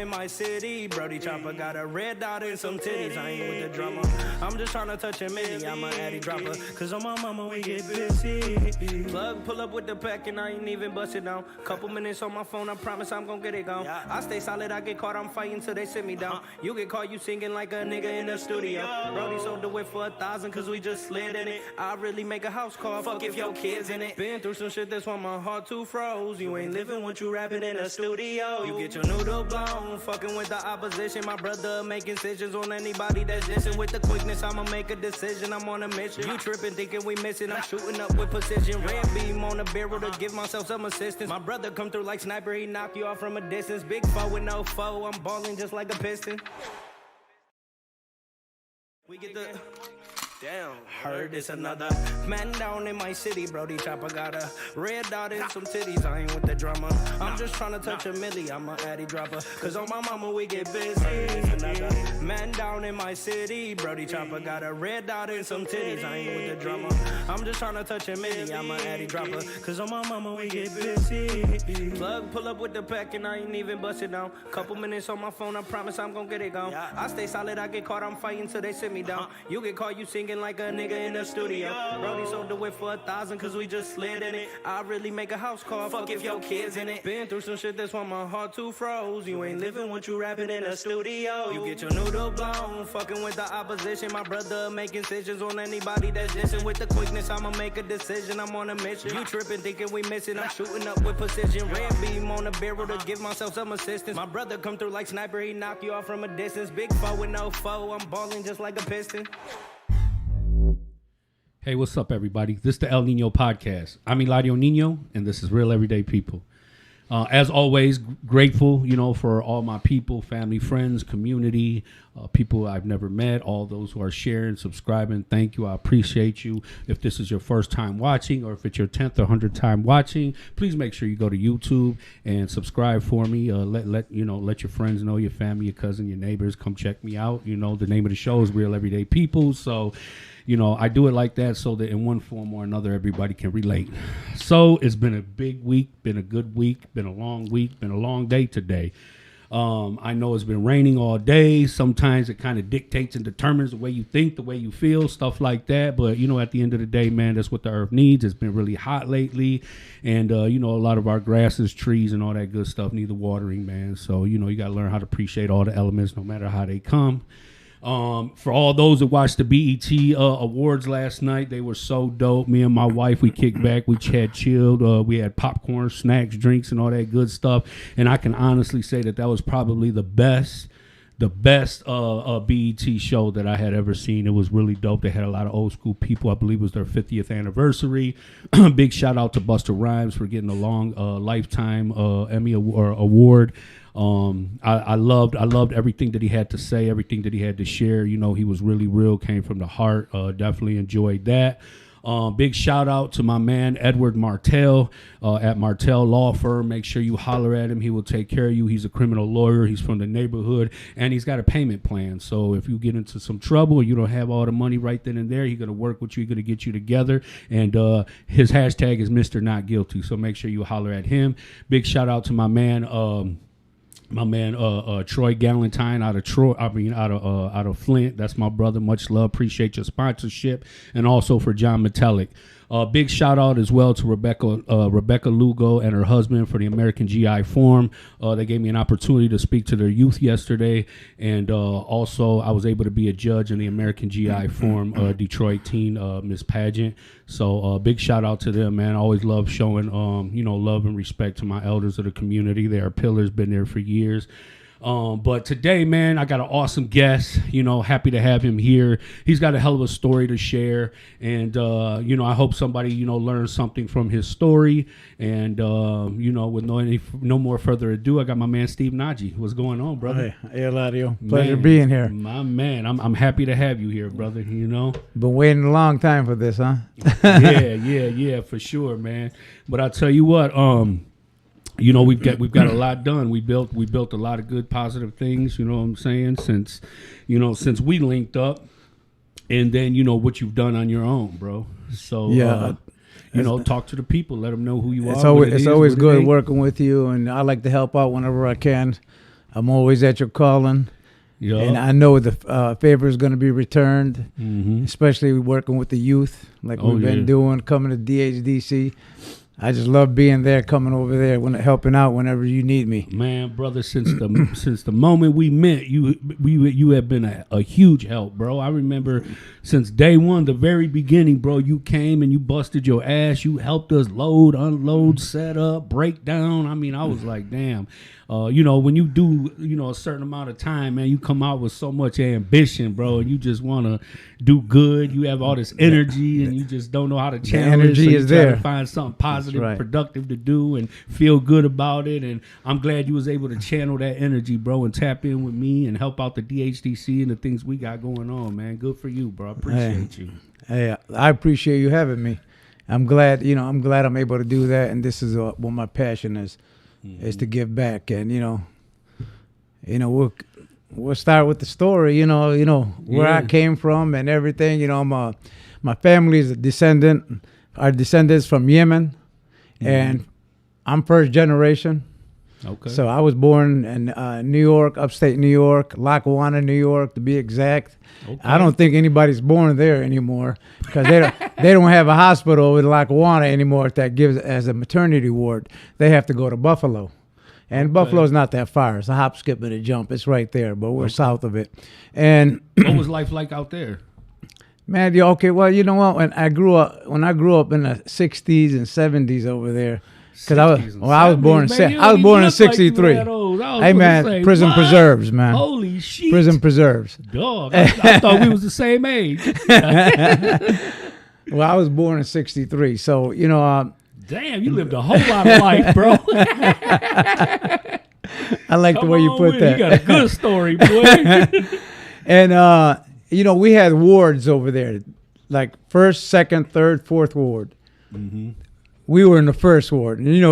in my city. Brody Chopper got a red dot and some titties. I ain't with the drama. I'm just trying to touch a milli. I'm an addy dropper. Cause on my mama we get busy. Plug pull up with the pack and I ain't even bust it down. Couple minutes on my phone, I promise I'm gon' get it gone. I stay solid, I get caught, I'm fighting till they sit me down. You get caught, you singing like a nigga in the studio. Brody sold the whip for 1,000 cause we just slid in it. I really make a house call, fuck if your kids in it. Been through some shit that's why my heart too froze. You ain't living what you rapping in a studio. You get your noodle blown, fucking with the opposition. My brother making decisions on anybody that's dissing. With the quickness, I'ma make a decision, I'm on a mission. You tripping, thinking we missing, I'm shooting up with precision. Red beam on the barrel to give myself some assistance. My brother come through like sniper, he knock you off from a distance. Big foe with no foe, I'm balling just like a piston. We get the... Damn, heard it's another man down in my city. Brody Chopper got a red dot and some titties. I ain't with the drama. I'm just trying to touch a milli. I'm an addy dropper. Cause on my mama we get busy. Another man down in my city. Brody Chopper got a red dot and some titties. I ain't with the drama. I'm just trying to touch a milli. I'm an addy dropper. Cause on my mama we get busy. Plug pull up with the pack and I ain't even bust it down. Couple minutes on my phone, I promise I'm gon' get it gone. I stay solid, I get caught, I'm fighting till they sit me down. You get caught, you singing like a nigga in the studio. Brody sold the whip for 1,000 cause we just slid in it. I really make a house call, fuck if your kids in it. Been through some shit that's why my heart too froze. You ain't living what you rapping in a studio. You get your noodle blown, fucking with the opposition. My brother making decisions on anybody that's dissing. With the quickness, I'ma make a decision, I'm on a mission. You tripping, thinking we missing, I'm shooting up with precision. Red beam on the barrel to give myself some assistance. My brother come through like sniper, he knock you off from a distance. Big foe with no foe, I'm balling just like a piston. Hey, what's up, everybody? This is the El Nino Podcast. I'm Eladio Nino, and this is Real Everyday People. As always, grateful, for all my people, family, friends, community, people I've never met, all those who are sharing, subscribing. Thank you. I appreciate you. If this is your first time watching or if it's your 10th or 100th time watching, please make sure you go to YouTube and subscribe for me. Let your friends know, your family, your cousin, your neighbors, come check me out. The name of the show is Real Everyday People. So, I do it like that so that in one form or another, everybody can relate. So it's been a big week, been a good week, been a long week, been a long day today. I know it's been raining all day. Sometimes it kind of dictates and determines the way you think, the way you feel, stuff like that. But, at the end of the day, man, that's what the earth needs. It's been really hot lately. And, a lot of our grasses, trees, and all that good stuff need the watering, man. So, you got to learn how to appreciate all the elements no matter how they come. For all those that watched the BET awards last night, they were so dope. Me and my wife, we kicked back, we had chilled, we had popcorn, snacks, drinks, and all that good stuff. And I can honestly say that was probably the best BET show that I had ever seen. It was really dope. They had a lot of old school people. I believe it was their 50th anniversary. Big shout out to Busta Rhymes for getting a long lifetime Emmy award. I loved everything that he had to say, everything that he had to share. He was really real, came from the heart. Definitely enjoyed that. Big shout out to my man Edward Martell at Martell Law Firm. Make sure you holler at him. He will take care of you. He's a criminal lawyer. He's from the neighborhood, and he's got a payment plan. So if you get into some trouble and you don't have all the money right then and there, he's going to work with you. He's going to get you together. And his hashtag is Mr. Not Guilty. So make sure you holler at him. Big shout out to my man Troy Galentine out of Flint. That's my brother. Much love. Appreciate your sponsorship. And also for John Metallic. Big shout out as well to Rebecca Lugo and her husband for the American GI Forum. They gave me an opportunity to speak to their youth yesterday. And also I was able to be a judge in the American GI Forum Detroit teen Miss Pageant. So big shout out to them, man. I always love showing love and respect to my elders of the community. They are pillars, been there for years. But today, man, I got an awesome guest, happy to have him here. He's got a hell of a story to share. And, I hope somebody, learns something from his story. And, with no more further ado, I got my man, Steve Nagi. What's going on, brother? Hey, Eladio. Pleasure being here. My man, I'm happy to have you here, brother, Been waiting a long time for this, huh? Yeah, for sure, man. But I'll tell you what, we've got a lot done. We built a lot of good, positive things. You know what I'm saying? Since we linked up, and then what you've done on your own, bro. So talk to the people, let them know who you are. It's always good working with you, and I like to help out whenever I can. I'm always at your calling. Yeah. And I know the favor is going to be returned, Mm-hmm. especially working with the youth like Oh, we've been yeah. doing, coming to DHDC. I just love being there, coming over there, helping out whenever you need me. Man, brother, since the moment we met, you have been a huge help, bro. I remember since day one, the very beginning, bro. You came and you busted your ass. You helped us load, unload, set up, break down. I mean, I was like, damn. When you do, a certain amount of time, man, you come out with so much ambition, bro, and you just want to do good. You have all this energy, and you just don't know how to channel it. energy So you is try there. to find something positive, right. productive to do, and feel good about it. And I'm glad you was able to channel that energy, bro, and tap in with me and help out the DHDC and the things we got going on, man. Good for you, bro. I appreciate you. Hey, I appreciate you having me. I'm glad I'm able to do that, and this is what my passion is to give back. And we'll start with the story. Where I came from and everything. My family is are descendants from Yemen, and I'm first generation. Okay. So I was born in New York, upstate New York, Lackawanna, New York, to be exact. Okay. I don't think anybody's born there anymore because they don't have a hospital in Lackawanna anymore that gives as a maternity ward. They have to go to Buffalo, and Buffalo's not that far. It's a hop, skip, and a jump. It's right there, but we're south of it. And What was life like out there? man, well, you know what? When I grew up in the '60s and '70s over there. Because I was born in '63. Hey man, prison preserves, man. Holy shit! Prison preserves. Dog, I thought we was the same age. Well, I was born in '63, so Damn, you lived a whole lot of life, bro. I like the way you put that. You got a good story, boy. And we had wards over there, like first, second, third, fourth ward. Mm-hmm. We were in the first ward, and you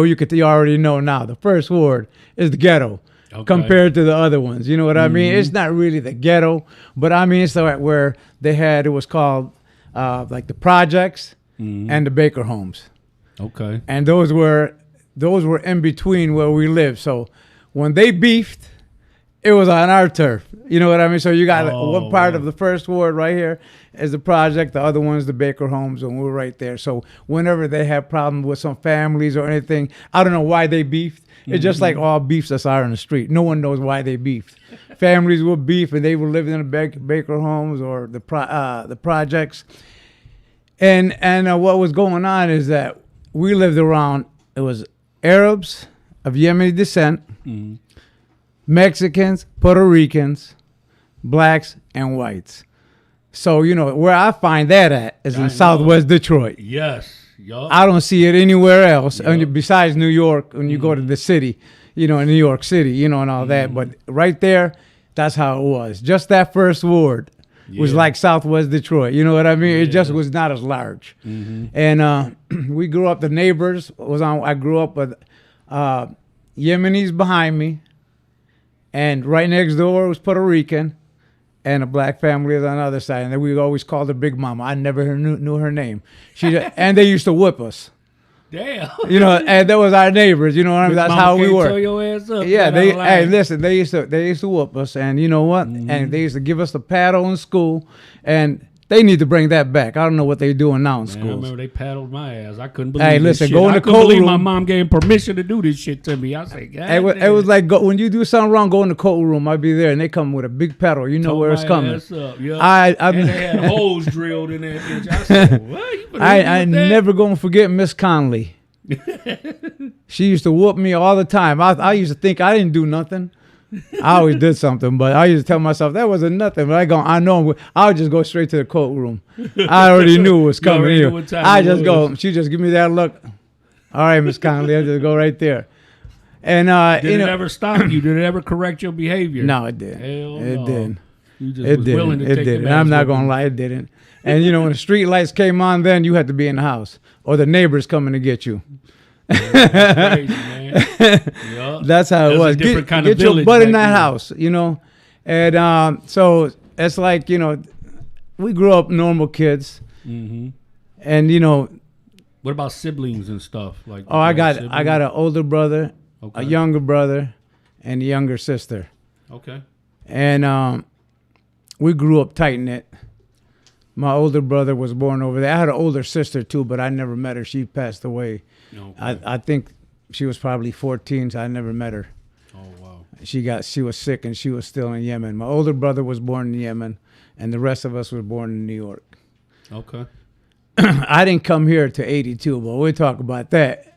already know now. The first ward is the ghetto compared to the other ones. You know what I mean? It's not really the ghetto, but I mean it's where it was called like the projects and the Baker homes. Okay. And those were in between where we lived. So when they beefed, it was on our turf. You know what I mean? So you got one part of the first ward right here is the project. The other one's the Baker homes, and we're right there. So whenever they have problems with some families or anything, I don't know why they beefed. It's just like all beefs that's out on the street. No one knows why they beefed. Families will beef, and they were living in the Baker homes or the projects. And what was going on is that we lived around. It was Arabs of Yemeni descent. Mexicans, Puerto Ricans, blacks, and whites. So, where I find that at is in Southwest Detroit. Yes. Yup. I don't see it anywhere else besides New York when you go to the city, in New York City, and all that. But right there, that's how it was. Just that first ward was like Southwest Detroit. You know what I mean? It just was not as large. And we grew up, the neighbors I grew up with Yemenis behind me. And right next door was Puerto Rican, and a black family was on the other side. And then we always called her Big Mama. I never knew her name. And they used to whip us. Damn. And that was our neighbors. You know what I mean? That's how we were. Tell your ass up, yeah. Listen. They used to whoop us, and you know what? And they used to give us the paddle in school, and they need to bring that back. I don't know what they're doing now in schools. I remember they paddled my ass. I couldn't believe this shit. Go in the I couldn't coat believe room. my mom gave permission to do this shit to me. I say, God, it was like when you do something wrong, go in the coat room. I'd be there, and they come with a big paddle. You know where it's coming. And they had holes drilled in that bitch. I said, what? I never gonna forget Miss Conley. She used to whoop me all the time. I used to think I didn't do nothing. I always did something, but I used to tell myself that wasn't nothing. But I would just go straight to the coat room. I already knew it was coming here. She just give me that look. All right, Miss Conley, I just go right there. And did it ever stop you? Did it ever correct your behavior? No, it didn't. Hell it didn't. You just was willing to take didn't. I'm not gonna lie, it didn't. And when the street lights came on, then you had to be in the house, or the neighbors coming to get you. That's crazy, man. Yep. That's how it was. Get your butt in that house, And so it's like, we grew up normal kids. And what about siblings and stuff? Like I got an older brother, a younger brother, and a younger sister. Okay. And we grew up tight-knit. My older brother was born over there. I had an older sister, too, but I never met her. She passed away. Okay. I think she was probably 14, so I never met her. Oh, wow. She was sick, and she was still in Yemen. My older brother was born in Yemen, and the rest of us were born in New York. Okay. I didn't come here to 82, but we'll talk about that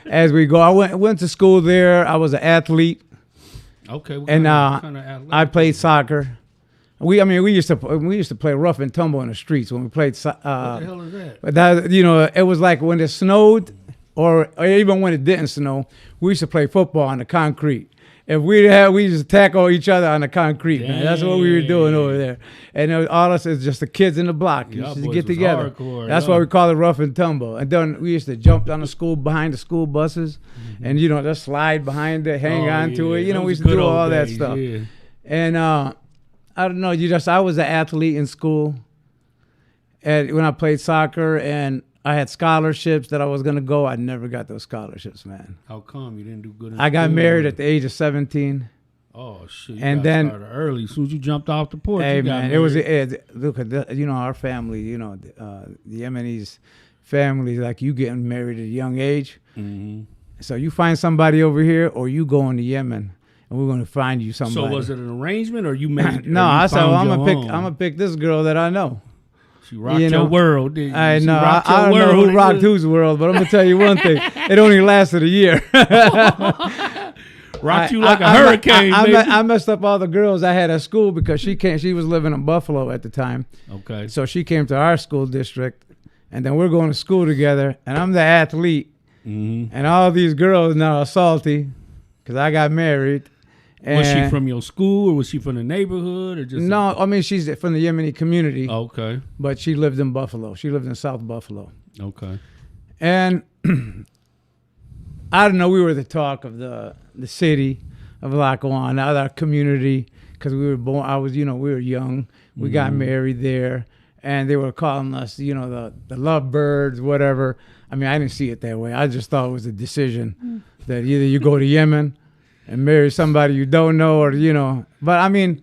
as we go. I went to school there. I was an athlete. Okay. And I I played soccer. We used to play rough and tumble in the streets when we played. what the hell is that? But that, it was like when it snowed, or even when it didn't snow, we used to play football on the concrete. If we used to tackle each other on the concrete, man. That's what we were doing over there. And all us is just the kids in the block. We used to get together. That's why we call it rough and tumble. And then we used to jump on behind the school buses, and just slide behind it, hang on to it. We used to do all that stuff. Yeah. And I don't know. I was an athlete in school, and when I played soccer, and I had scholarships that I was gonna go. I never got those scholarships, man. How come you didn't do good in I got school? married at the age of 17. Oh shit! And then early, as soon as you jumped off the porch, hey you got man, married. look at our family. The Yemenis families, like you getting married at a young age. Mm-hmm. So you find somebody over here, or you going to Yemen, and we're gonna find you somebody. So was it an arrangement, or you made? No, I said, well, I'm gonna pick this girl that I know. She rocked your world. Didn't you? I know. Rocked I your don't know world, who rocked whose world, but I'm gonna tell you one thing: it only lasted a year. Rocked you like a hurricane. I messed up all the girls I had at school because she was living in Buffalo at the time. Okay. So she came to our school district, and then we're going to school together, and I'm the athlete, and all these girls now are salty because I got married. And was she from your school, or was she from the neighborhood, or just? No, I mean she's from the Yemeni community. Okay. But she lived in Buffalo. She lived in South Buffalo. Okay. And I don't know. We were the talk of the city of Lackawanna, our community, because we were born. We were young. We got married there, and they were calling us, the lovebirds, whatever. I mean, I didn't see it that way. I just thought it was a decision that either you go to Yemen and marry somebody you don't know, or But I mean,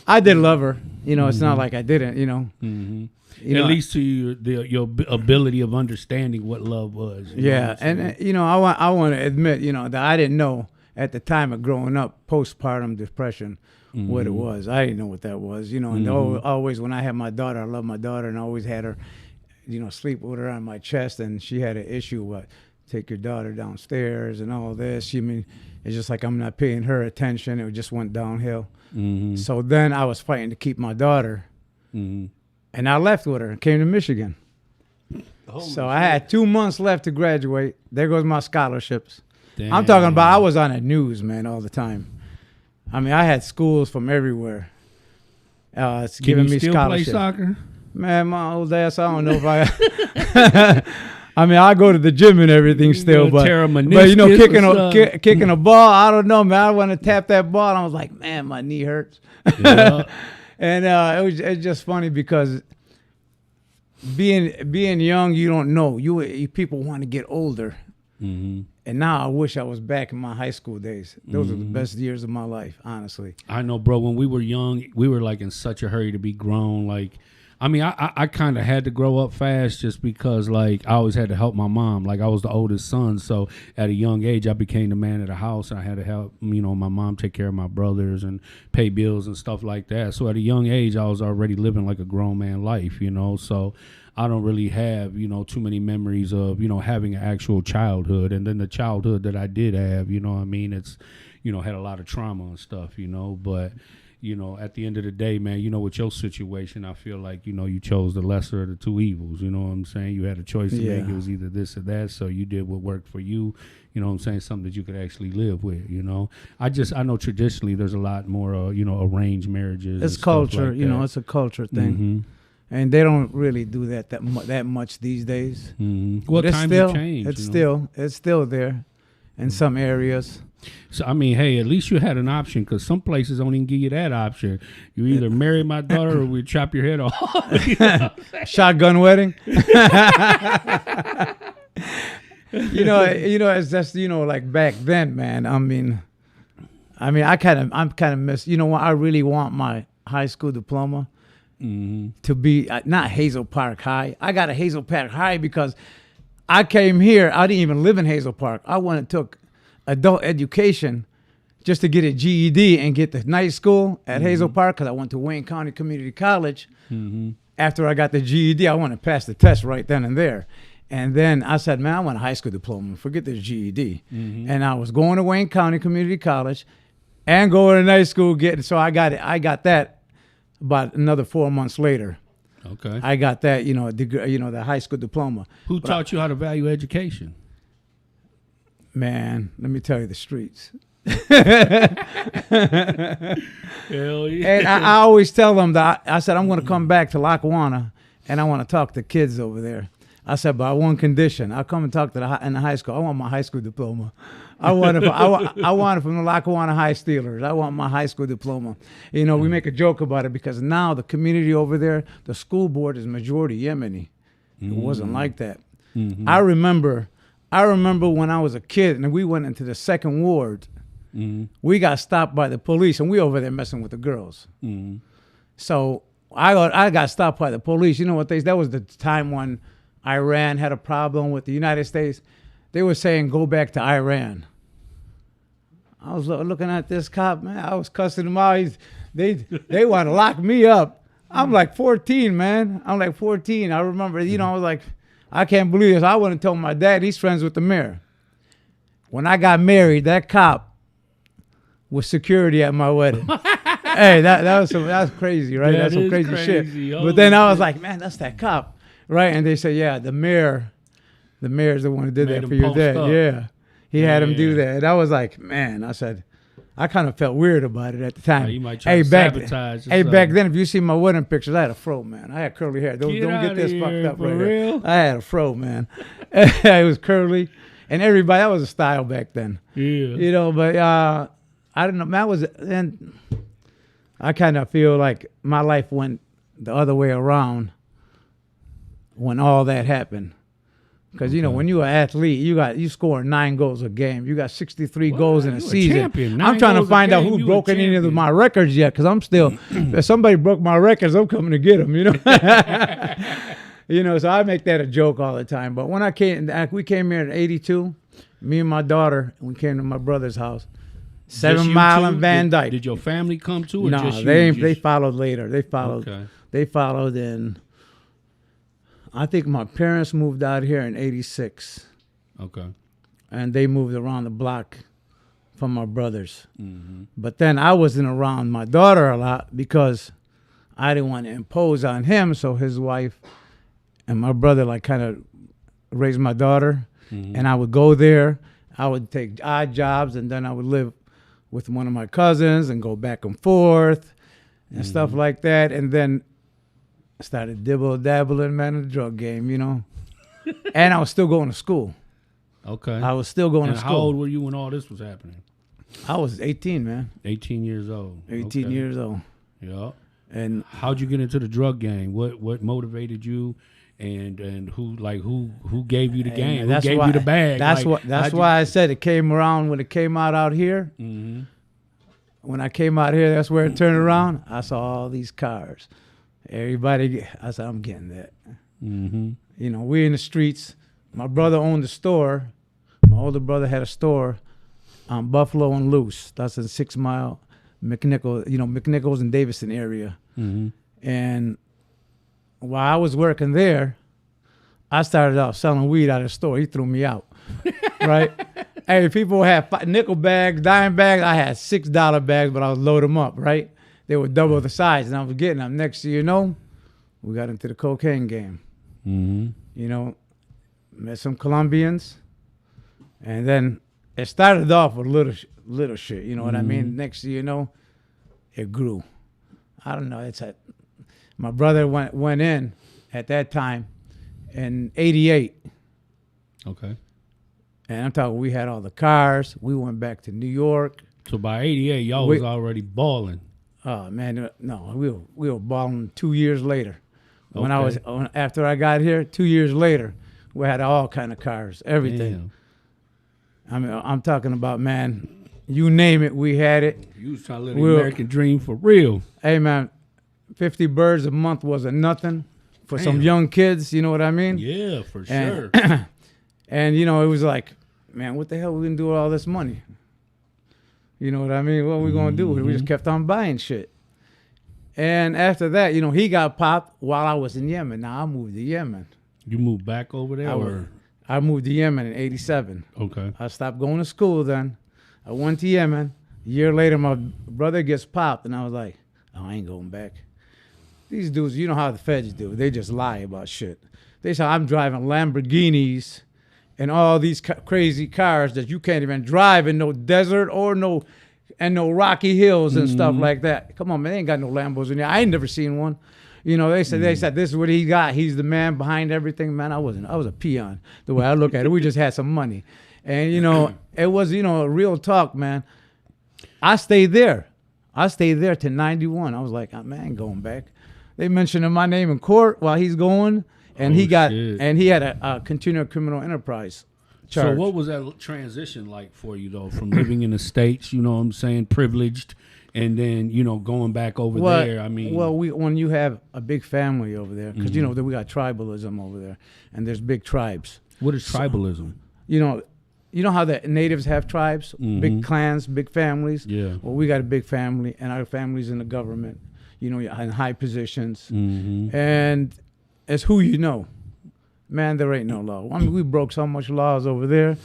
I did love her. It's not like I didn't. At least to your ability of understanding what love was. Yeah, and I want to admit, that I didn't know at the time of growing up, postpartum depression, what it was. I didn't know what that was. And always when I had my daughter, I loved my daughter, and I always had her, sleep with her on my chest, and she had an issue with take your daughter downstairs and all this. It's just like I'm not paying her attention. It just went downhill. So then I was fighting to keep my daughter. And I left with her and came to Michigan. So I had 2 months left to graduate. There goes my scholarships. Damn. I'm talking about I was on the news, man, all the time. I mean, I had schools from everywhere. It's giving me scholarships. Play soccer? Man, my old ass, I don't know if I... I mean, I go to the gym and everything still, but kicking a ball, I don't know, man. I want to tap that ball, and I was like, man, my knee hurts. Yeah. And it's just funny because being young, you don't know. You people want to get older, and now I wish I was back in my high school days. Those are the best years of my life, honestly. I know, bro. When we were young, we were like in such a hurry to be grown. Like, I mean, I kind of had to grow up fast just because, like, I always had to help my mom. Like, I was the oldest son, so at a young age, I became the man of the house. And I had to help, my mom take care of my brothers and pay bills and stuff like that. So at a young age, I was already living like a grown man life, So I don't really have, too many memories of, having an actual childhood. And then the childhood that I did have, it's, had a lot of trauma and stuff, but... at the end of the day, man, with your situation, I feel like, you chose the lesser of the two evils. You know what I'm saying? You had a choice to make. It was either this or that. So you did what worked for you. You know what I'm saying? Something that you could actually live with, I know traditionally there's a lot more, arranged marriages. It's culture, like it's a culture thing. And they don't really do that much these days. Well, times have changed. It's still there in some areas. So, I mean, hey, at least you had an option, because some places don't even give you that option. You either marry my daughter or we chop your head off. Shotgun wedding. It's just, like back then, man. I mean, I mean, I'm kind of miss. You know what? I really want my high school diploma to be not Hazel Park High. I got a Hazel Park High because I came here. I didn't even live in Hazel Park. I went and took adult education just to get a GED and get the night school at Hazel Park because I went to Wayne County Community College. After I got the GED, I wanted to pass the test right then and there. And then I said, man, I want a high school diploma. Forget the GED. And I was going to Wayne County Community College and going to night school. So I got it. I got that about another 4 months later. Okay. I got that, degree, the high school diploma. Who taught you how to value education? Man, let me tell you the streets. Hell yeah. And I always tell them that I said, I'm going to come back to Lackawanna and I want to talk to kids over there. I said, but I want condition. I'll come and talk to in the high school. I want my high school diploma. I want it from the Lackawanna High Steelers. I want my high school diploma. We make a joke about it because now the community over there, the school board is majority Yemeni. It wasn't like that. I remember when I was a kid and we went into the second ward. We got stopped by the police and we over there messing with the girls. So I got stopped by the police. You know what that was the time when Iran had a problem with the United States. They were saying, go back to Iran. I was looking at this cop, man. I was cussing them out. They want to lock me up. I'm like 14, man. I'm like 14. I remember, I was like, I can't believe this. I went and told my dad, he's friends with the mayor. When I got married, that cop was security at my wedding. Hey, that was crazy, right? That's some crazy shit. But then I was like, man, that's that cop, right? And they said, yeah, the mayor's the one who did that for your dad. Up. Yeah, he had him do that. And I was like, man, I said, I kind of felt weird about it at the time. You might try to sabotage yourself. Back then, if you see my wedding pictures, I had a fro, man. I had curly hair. Don't get this fucked up right here. I had a fro, man. It was curly, and everybody, that was a style back then. Yeah. But I don't know. Then I kind of feel like my life went the other way around when all that happened. Because when you're an athlete, you score 9 goals a game. You got 63 goals in a season. I'm trying to find out who broke any of my records yet. Because I'm still, if somebody broke my records, I'm coming to get them. So I make that a joke all the time. But when we came here in '82. Me and my daughter, we came to my brother's house. 7 Mile and Van Dyke. Did your family come too? Or no, just they followed later. They followed. Okay. They followed in. I think my parents moved out here in '86. Okay. And they moved around the block from my brothers. But then I wasn't around my daughter a lot because I didn't want to impose on him. So his wife and my brother kind of raised my daughter. And I would go there. I would take odd jobs, and then I would live with one of my cousins and go back and forth and stuff like that. And then I started dabbling, man, in the drug game, And I was still going to school. Okay. I was still going to school. How old were you when all this was happening? I was 18, man. 18 years old. 18 years old. Yeah. And how'd you get into the drug game? What motivated you? And who gave you the game? Who gave you the bag? That's why I said it came around when it came out here. When I came out here, that's where it turned around. I saw all these cars. I said, I'm getting that. We in the streets. My brother owned a store. My older brother had a store on Buffalo and Luce. That's in 6 Mile, McNichols and Davison area. And while I was working there, I started off selling weed out of the store. He threw me out, right? Hey, people had nickel bags, dime bags. I had $6 bags, but I would load them up, right? They were double the size, and I was getting them. Next thing you know, we got into the cocaine game. Met some Colombians, and then it started off with little shit. You know what I mean? Next thing you know, it grew. I don't know. My brother went in at that time in '88. Okay. And I'm talking, we had all the cars. We went back to New York. So by '88, y'all was already balling. Oh man, no, we were balling 2 years later. After I got here, 2 years later, we had all kind of cars, everything. Damn. I mean, I'm talking about, man, You name it, we had it. You was trying to live the American dream for real. Hey, man, 50 birds a month wasn't nothing for some young kids. You know what I mean? Yeah, for sure. And, you know, it was like, man, what the hell we going to do with all this money? You know what I mean? What are we going to do? We just kept on buying shit. And after that, you know, he got popped while I was in Yemen. Now, I moved to Yemen. You moved back over there? I moved to Yemen in 87. Okay. I stopped going to school then. I went to Yemen. A year later, my brother gets popped, and I was like, oh, I ain't going back. These dudes, you know how the feds do. They just lie about shit. They say, I'm driving Lamborghinis and all these crazy cars that you can't even drive in no desert or no rocky hills and stuff like that. Come on, man, they ain't got no Lambos in there. I ain't never seen one. You know, they said this is what he got. He's the man behind everything. Man, I was a peon. The way I look at it, we just had some money, and you know, it was a real talk, man. I stayed there till 91. I was like, man, I ain't going back. They mentioned my name in court while he's going. And he had a continual criminal enterprise charge. So what was that transition like for you, though, from living in the States, you know what I'm saying, privileged, and then, you know, going back over there? I mean. Well, when you have a big family over there, because, you know, we got tribalism over there, and there's big tribes. What is tribalism? You know how the natives have tribes, big clans, big families? Yeah. Well, we got a big family, and our family's in the government, you know, in high positions. And it's who you know. Man, there ain't no law. I mean, we broke so much laws over there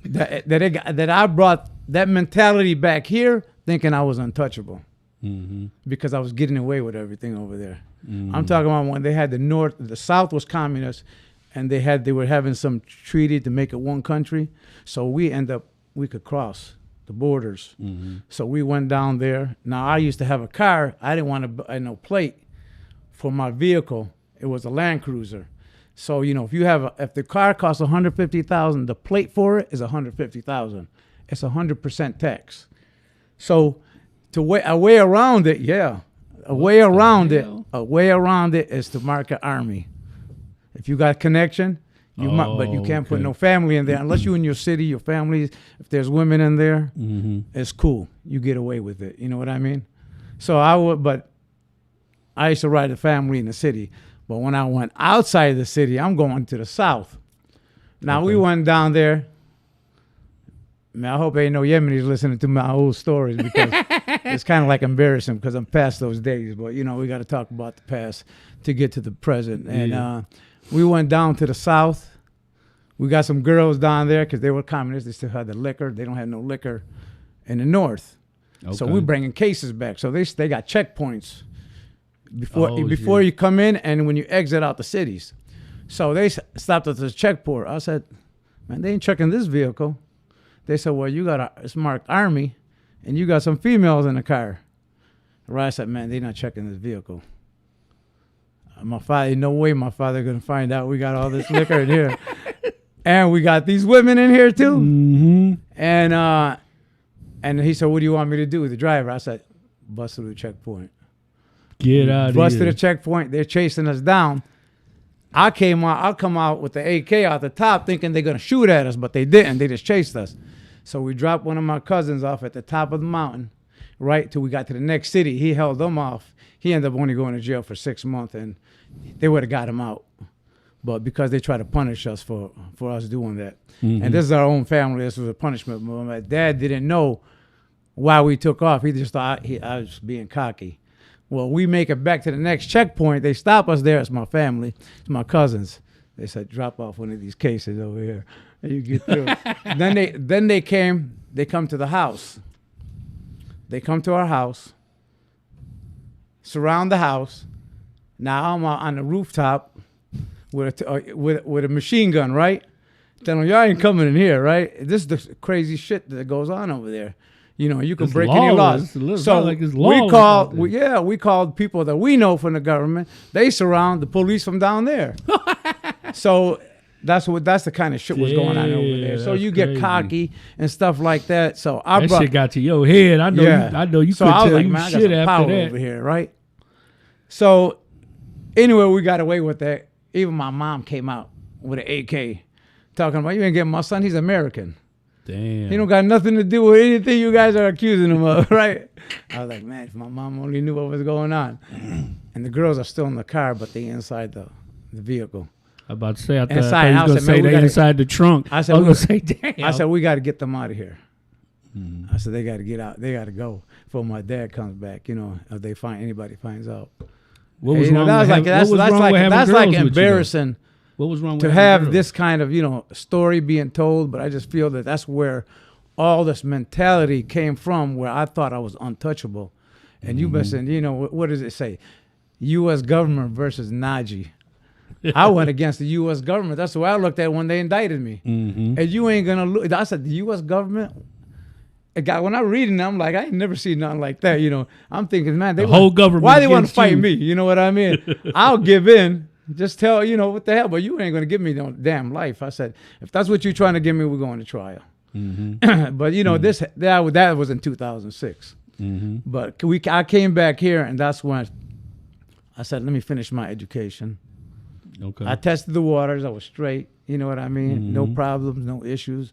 that I brought that mentality back here thinking I was untouchable because I was getting away with everything over there. I'm talking about when they had the South was communist, and they were having some treaty to make it one country. So we could cross the borders. So we went down there. Now, I used to have a car. I didn't want to buy no plate for my vehicle. It was a Land Cruiser. So, you know, if the car costs $150,000, the plate for it is $150,000. It's 100% tax. So a way around it is to market Army. If you got connection, but you can't put no family in there unless you're in your city, your family. If there's women in there, it's cool. You get away with it. You know what I mean? So I used to ride the family in the city. But when I went outside of the city, I'm going to the South. Now, we went down there. Man, I hope ain't no Yemenis listening to my old stories because it's kind of like embarrassing because I'm past those days. But, you know, we got to talk about the past to get to the present. And we went down to the South. We got some girls down there because they were communists. They still had the liquor. They don't have no liquor in the North. Okay. So we're bringing cases back. So they got checkpoints before you come in and when you exit out the cities. So they stopped at the checkpoint. I said, man, they ain't checking this vehicle. They said, well, it's marked Army, and you got some females in the car. Right? I said, man, they're not checking this vehicle. My father, no way my father going to find out we got all this liquor in here. And we got these women in here too. And he said, what do you want me to do with the driver? I said, bust through the checkpoint. Get out of here. Busted a checkpoint. They're chasing us down. I'll come out with the AK out the top thinking they're going to shoot at us, but they didn't. They just chased us. So we dropped one of my cousins off at the top of the mountain, right till we got to the next city. He held them off. He ended up only going to jail for 6 months, and they would have got him out. But because they tried to punish us for us doing that. And this is our own family. This was a punishment. But my dad didn't know why we took off. He just thought I was being cocky. Well, we make it back to the next checkpoint. They stop us there. It's my family. It's my cousins. They said, drop off one of these cases over here. And you get through. Then they come to the house. They come to our house, surround the house. Now I'm on the rooftop with a machine gun, right? Telling them, y'all ain't coming in here, right? This is the crazy shit that goes on over there. You know, you can break any laws. So we called people that we know from the government. They surround the police from down there. So that's the kind of shit was going on over there. So you get cocky and stuff like that. So that shit got to your head. I know you so couldn't tell like, you man, shit I got some after power that over here, right? So anyway, we got away with that. Even my mom came out with an AK talking about, you ain't getting my son, he's American. Damn. He don't got nothing to do with anything you guys are accusing him of, right? I was like, man, if my mom only knew what was going on. And the girls are still in the car, but they inside the vehicle. I'm about to say, I thought Inside, you I was going to said, man, say we they gotta- inside the trunk. I said, was going to say, damn. I said, we got to get them out of here. I said, they got to get out. They got to go before my dad comes back, you know, if they find anybody finds out. What was You know, wrong with having- that's what was like, wrong that's with like, having that's girls like with you, though? embarrassing What was wrong with to having have girls? this kind of, you know, story being told, but I just feel that that's where all this mentality came from, where I thought I was untouchable. And you listen, you know, what does it say? U.S. government versus Nagi. I went against the U.S. government. That's the way I looked at it when they indicted me. Mm-hmm. And you ain't gonna look. I said the U.S. government. When I'm reading, I'm like, I ain't never seen nothing like that. You know, I'm thinking, man, The whole government Why they want to against fight you. me? You know what I mean? I'll give in. Just tell, you know, what the hell? But you ain't gonna give me no damn life. I said, if that's what you're trying to give me, we're going to trial. Mm-hmm. But you know, that was in 2006. Mm-hmm. But I came back here, and that's when I said, let me finish my education. Okay. I tested the waters. I was straight. You know what I mean? No problems, no issues.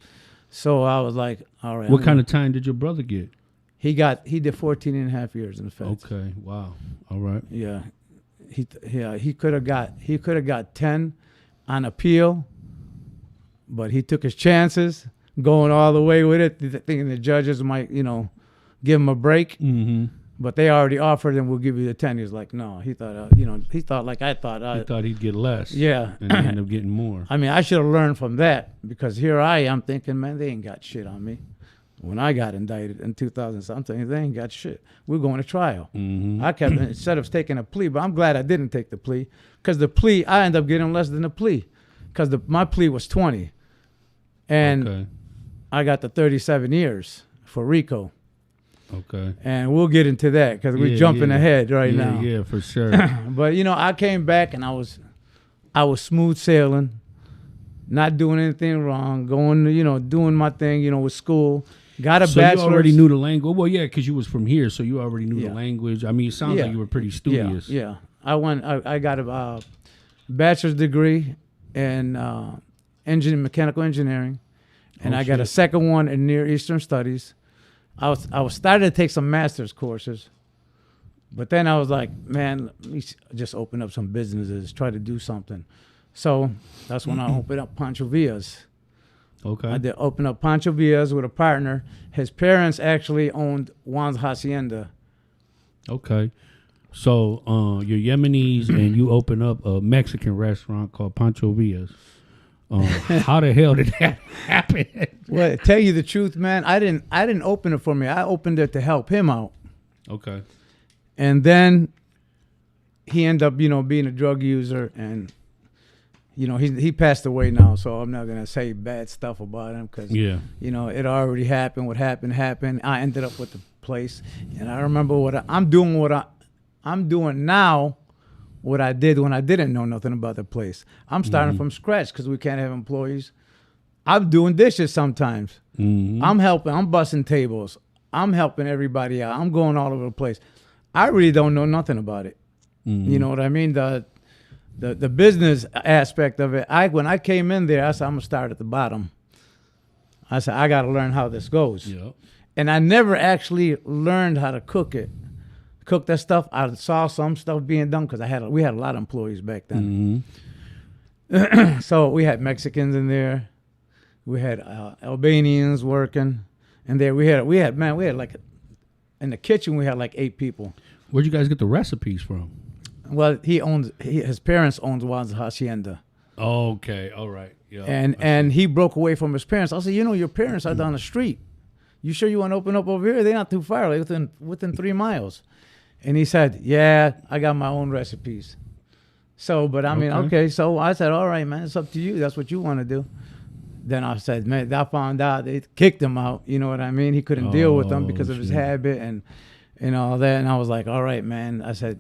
So I was like, all right. What kind of time did your brother get? He did 14 and a half years in the feds. Okay. Wow. All right. Yeah. He could have got 10 on appeal, but he took his chances going all the way with it, thinking the judges might, you know, give him a break. Mm-hmm. But they already offered him, we'll give you the 10. He was like, no. He thought, he thought like I thought. He thought he'd get less. Yeah. And he ended up getting more. I mean, I should have learned from that, because here I am thinking, man, they ain't got shit on me. When I got indicted in 2000-something, they ain't got shit. We're going to trial. Mm-hmm. I kept, instead of taking a plea, but I'm glad I didn't take the plea, because the plea, I ended up getting less than the plea, because my plea was 20. And Okay. I got the 37 years for RICO. Okay. And we'll get into that, because we're jumping ahead right now. Yeah, for sure. But, you know, I came back and I was smooth sailing, not doing anything wrong, going, you know, doing my thing, you know, with school. Got a So bachelor's. you already knew the language. Well, yeah, because you was from here, so you already knew Yeah. the language. I mean, it sounds Yeah. like you were pretty studious. Yeah. I got a bachelor's degree in mechanical engineering, and I got a second one in Near Eastern Studies. I was starting to take some master's courses, but then I was like, man, let me just open up some businesses, try to do something. So that's when I opened up Pancho Villa's. Okay. I did open up Pancho Villa's with a partner. His parents actually owned Juan's Hacienda. Okay. So you're Yemenis and you open up a Mexican restaurant called Pancho Villa's. How the hell did that happen? Well, tell you the truth, man, I didn't open it for me. I opened it to help him out. Okay. And then he ended up, you know, being a drug user, and you know, he passed away now, so I'm not gonna say bad stuff about him, because Yeah. you know, it already happened. What happened happened. I ended up with the place, and I remember I'm doing now. What I did when I didn't know nothing about the place. I'm starting from scratch, because we can't have employees. I'm doing dishes sometimes. Mm-hmm. I'm helping. I'm busting tables. I'm helping everybody out. I'm going all over the place. I really don't know nothing about it. Mm-hmm. You know what I mean? The business aspect of it. When I came in there, I said, I'm gonna start at the bottom. I said, I got to learn how this goes. Yep. And I never actually learned how to cook that stuff. I saw some stuff being done, because we had a lot of employees back then. Mm-hmm. So we had Mexicans in there, we had Albanians working, and there we had like in the kitchen we had like 8 people. Where'd you guys get the recipes from? Well, his parents owned Juan's Hacienda, Okay. All right. Yeah. and he broke away from his parents. I said, you know, your parents are down the street. You sure you want to open up over here? They're not too far, like within 3 miles. And he said, yeah, I got my own recipes. So, but I mean, okay. So I said, all right, man, it's up to you. That's what you want to do. Then I said, man, I found out they kicked him out. You know what I mean? He couldn't deal with them because of his habit and all that. And I was like, all right, man. I said,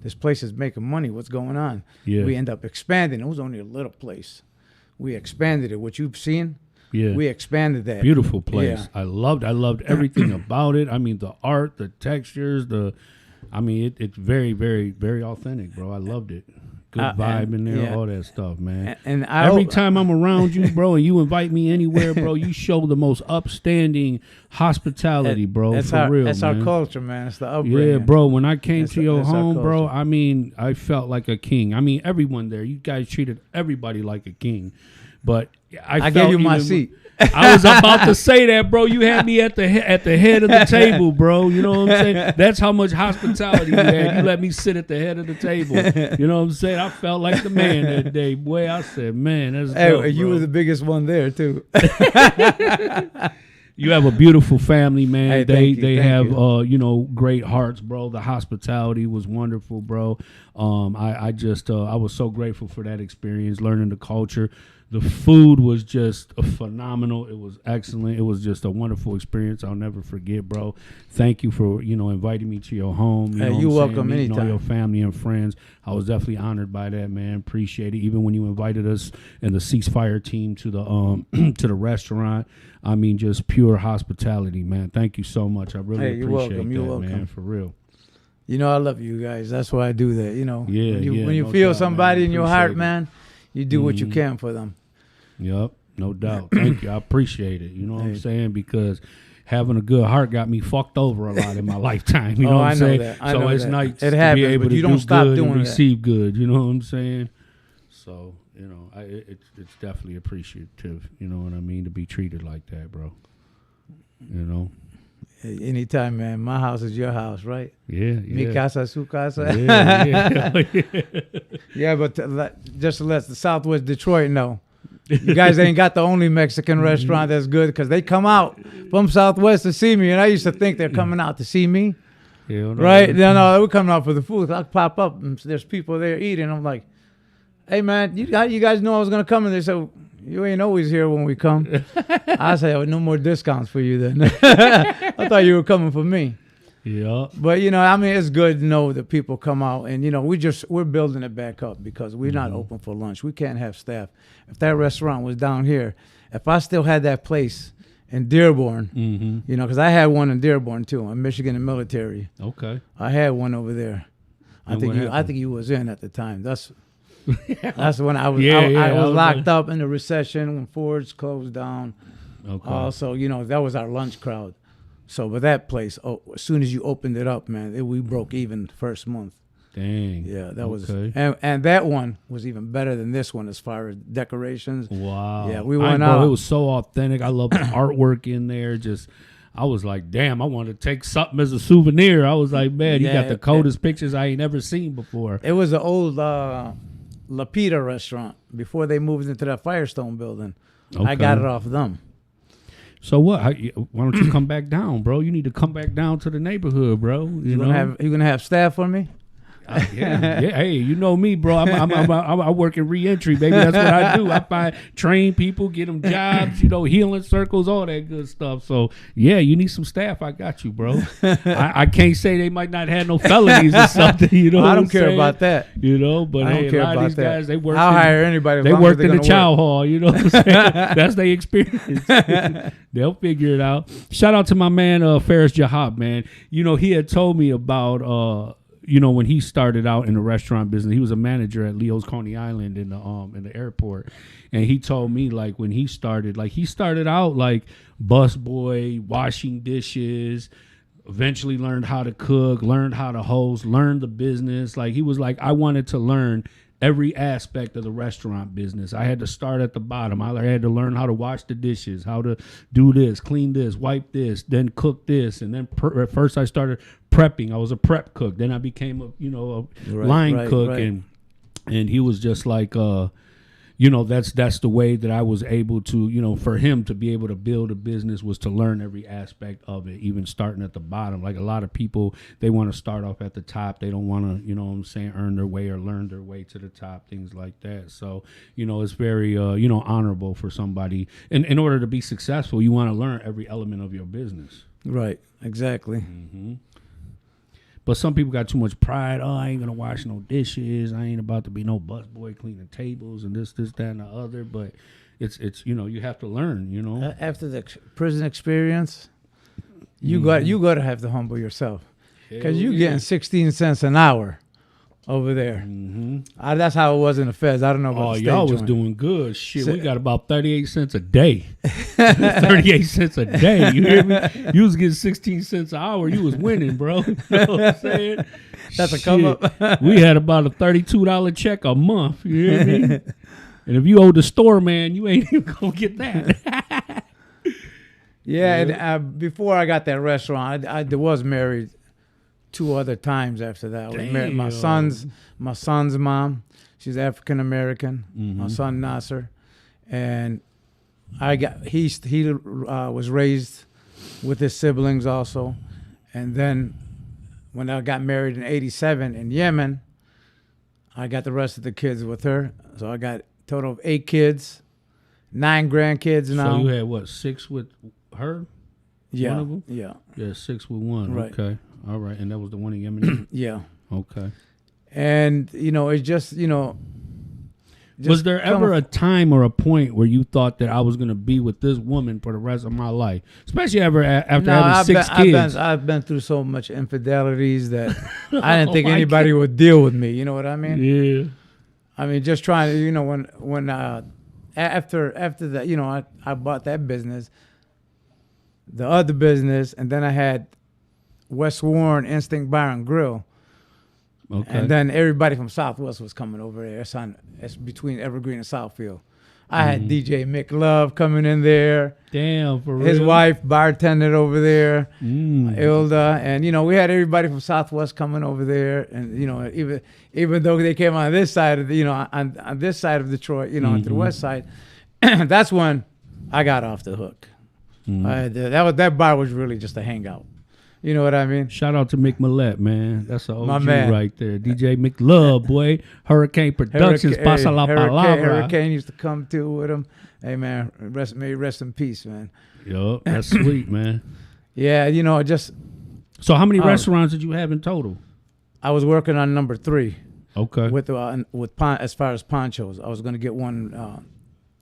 this place is making money. What's going on? Yeah. We end up expanding. It was only a little place. We expanded it. What you've seen, Yeah. we expanded that. Beautiful place. Yeah. I loved everything about it. I mean, the art, the textures, it's very, very, very authentic, bro. I loved it. good vibe in there, yeah. all that stuff, man. And every time I'm around you, bro, and you invite me anywhere, bro, you show the most upstanding hospitality, bro. That's for real, that's man. our culture, man. It's the upbringing. Yeah, bro. When I came to your that's our home, bro, culture. I mean, I felt like a king. I mean, everyone there, you guys treated everybody like a king. But I gave felt you my even- seat. I was about to say that, bro. You had me at the head of the table, bro. You know what I'm saying? That's how much hospitality you had. You let me sit at the head of the table. You know what I'm saying? I felt like the man that day. Boy, I said, man, that's dope, You bro. were the biggest one there too. You have a beautiful family, man. Hey, they thank have you. great hearts, bro. The hospitality was wonderful, bro. I was so grateful for that experience, learning the culture. The food was just phenomenal. It was excellent. It was just a wonderful experience. I'll never forget, bro. Thank you for inviting me to your home. You know you're what I'm welcome saying? Meeting all anytime. your family and friends. I was definitely honored by that, man. Appreciate it. Even when you invited us and the ceasefire team to the to the restaurant. I mean, just pure hospitality, man. Thank you so much. I really Hey, you're appreciate welcome. that, You're welcome. man. For real. I love you guys. That's why I do that. Yeah, when you no feel doubt, somebody man. in your Appreciate heart, it. man, you do what you can for them. Yep, no doubt. Thank you. I appreciate it. You know what I'm Hey. saying? Because having a good heart got me fucked over a lot in my lifetime. You know what I'm I know saying? that. I So know it's that. nice It to be happens, able but to you do don't stop good doing and that. receive good. You know what I'm saying? So, it's definitely appreciative. You know what I mean? To be treated like that, bro. You know? Hey, anytime, man. My house is your house, right? Yeah, Mi yeah. casa, su casa. Yeah. Yeah, but just to let the Southwest Detroit know, you guys ain't got the only Mexican restaurant that's good because they come out from Southwest to see me, and I used to think they're coming out to see me, Hell no. right? No, we're coming out for the food. I pop up, and there's people there eating. I'm like, hey, man, you guys know I was going to come? And they said, you ain't always here when we come. I say, oh, no more discounts for you then. I thought you were coming for me. Yeah. But I mean, it's good to know that people come out, and we're building it back up because we're not open for lunch. We can't have staff. If that restaurant was down here, if I still had that place in Dearborn, because I had one in Dearborn too, in Michigan and Military. Okay. I had one over there. I And think what I happened? think you was in at the time. That's when I was Yeah, I I was was locked up in the recession when Ford's closed down. Okay. Also, that was our lunch crowd. So, but that place, as soon as you opened it up, man, we broke even the first month. Dang. Yeah, that was, okay. and that one was even better than this one as far as decorations. Wow. Yeah, we went bro, out. It was so authentic. I love the artwork in there. I was like, damn, I want to take something as a souvenir. I was like, man, you got the coldest pictures I ain't ever seen before. It was an old La Pita restaurant before they moved into that Firestone building. Okay. I got it off them. So what? Why don't you come back down, bro? You need to come back down to the neighborhood, bro. You gonna have staff for me? Yeah. Hey, you know me, bro. I work in reentry, baby. That's what I do. I train people, get them jobs, healing circles, all that good stuff. So yeah, you need some staff. I got you, bro. I can't say they might not have no felonies or something. I don't care about that. But I don't hey, care a lot about of these that. guys, they work. I'll hire anybody. They worked in the chow hall. You know what I'm saying? That's their experience. They'll figure it out. Shout out to my man Ferris Jahab, man. He had told me about when he started out in the restaurant business, he was a manager at Leo's Coney Island in the airport, and he told me like when he started out like busboy, washing dishes, eventually learned how to cook, learned how to host, learned the business. Like he was like, I wanted to learn every aspect of the restaurant business. I had to start at the bottom. I had to learn how to wash the dishes, how to do this, clean this, wipe this, then cook this. And then at first I started prepping. I was a prep cook. Then I became a line cook. Right. And he was just like, that's the way that I was able to, for him to be able to build a business was to learn every aspect of it, even starting at the bottom. Like a lot of people, they want to start off at the top. They don't want to, earn their way or learn their way to the top, things like that. So, it's very, honorable for somebody. And in order to be successful, you want to learn every element of your business. Right, exactly. Mm-hmm. But some people got too much pride. Oh, I ain't going to wash no dishes. I ain't about to be no busboy cleaning tables and this, that, and the other. But it's you have to learn, After the prison experience, you got to have to humble yourself. Because you're getting 16 cents an hour over there. That's how it was in the Feds. I don't know about Oh, the state y'all was joint. doing good. Shit, we got about 38 cents a day. 38 cents a day. You hear me? You was getting 16 cents an hour. You was winning, bro. You know what I'm saying? That's a come up. We had about a $32 check a month. You hear me? And if you owe the store, man, you ain't even going to get that. Yeah, and before I got that restaurant, I was married 2 other times after that. I was married my son's mom. She's African American. My son Nasser, and he was raised with his siblings also, and then when I got married in '87 in Yemen, I got the rest of the kids with her. So I got a total of 8 kids, 9 grandkids now. So you had what, 6 with her? Yeah, one of them? yeah, 6 with one. Right. Okay, all right, and that was the one in Yemen. yeah. Okay. And it's just Was there ever a time or a point where you thought that I was going to be with this woman for the rest of my life, especially after having 6 kids? I've been through so much infidelities that I didn't think anybody would deal with me. You know what I mean? Yeah. I mean, just trying to, when after that, I bought that business, the other business, and then I had West Warren Instinct Bar and Grill. Okay. And then everybody from Southwest was coming over there. It's between Evergreen and Southfield. I had DJ Mick Love coming in there. Damn, for real. His wife bartended over there, Ilda, and we had everybody from Southwest coming over there, and even though they came on this side of the, on this side of Detroit, to the west side, that's when I got off the hook. That bar was really just a hangout. You know what I mean? Shout out to Mick Millette, man. That's an My OG man. right there. DJ McLove, boy. Hurricane Productions, Pasa La Palabra. Hurricane used to come too with him. Hey, man, may he rest in peace, man. Yo, that's sweet, man. Yeah, just... So how many restaurants did you have in total? I was working on number 3. Okay. With as far as ponchos. I was going to get one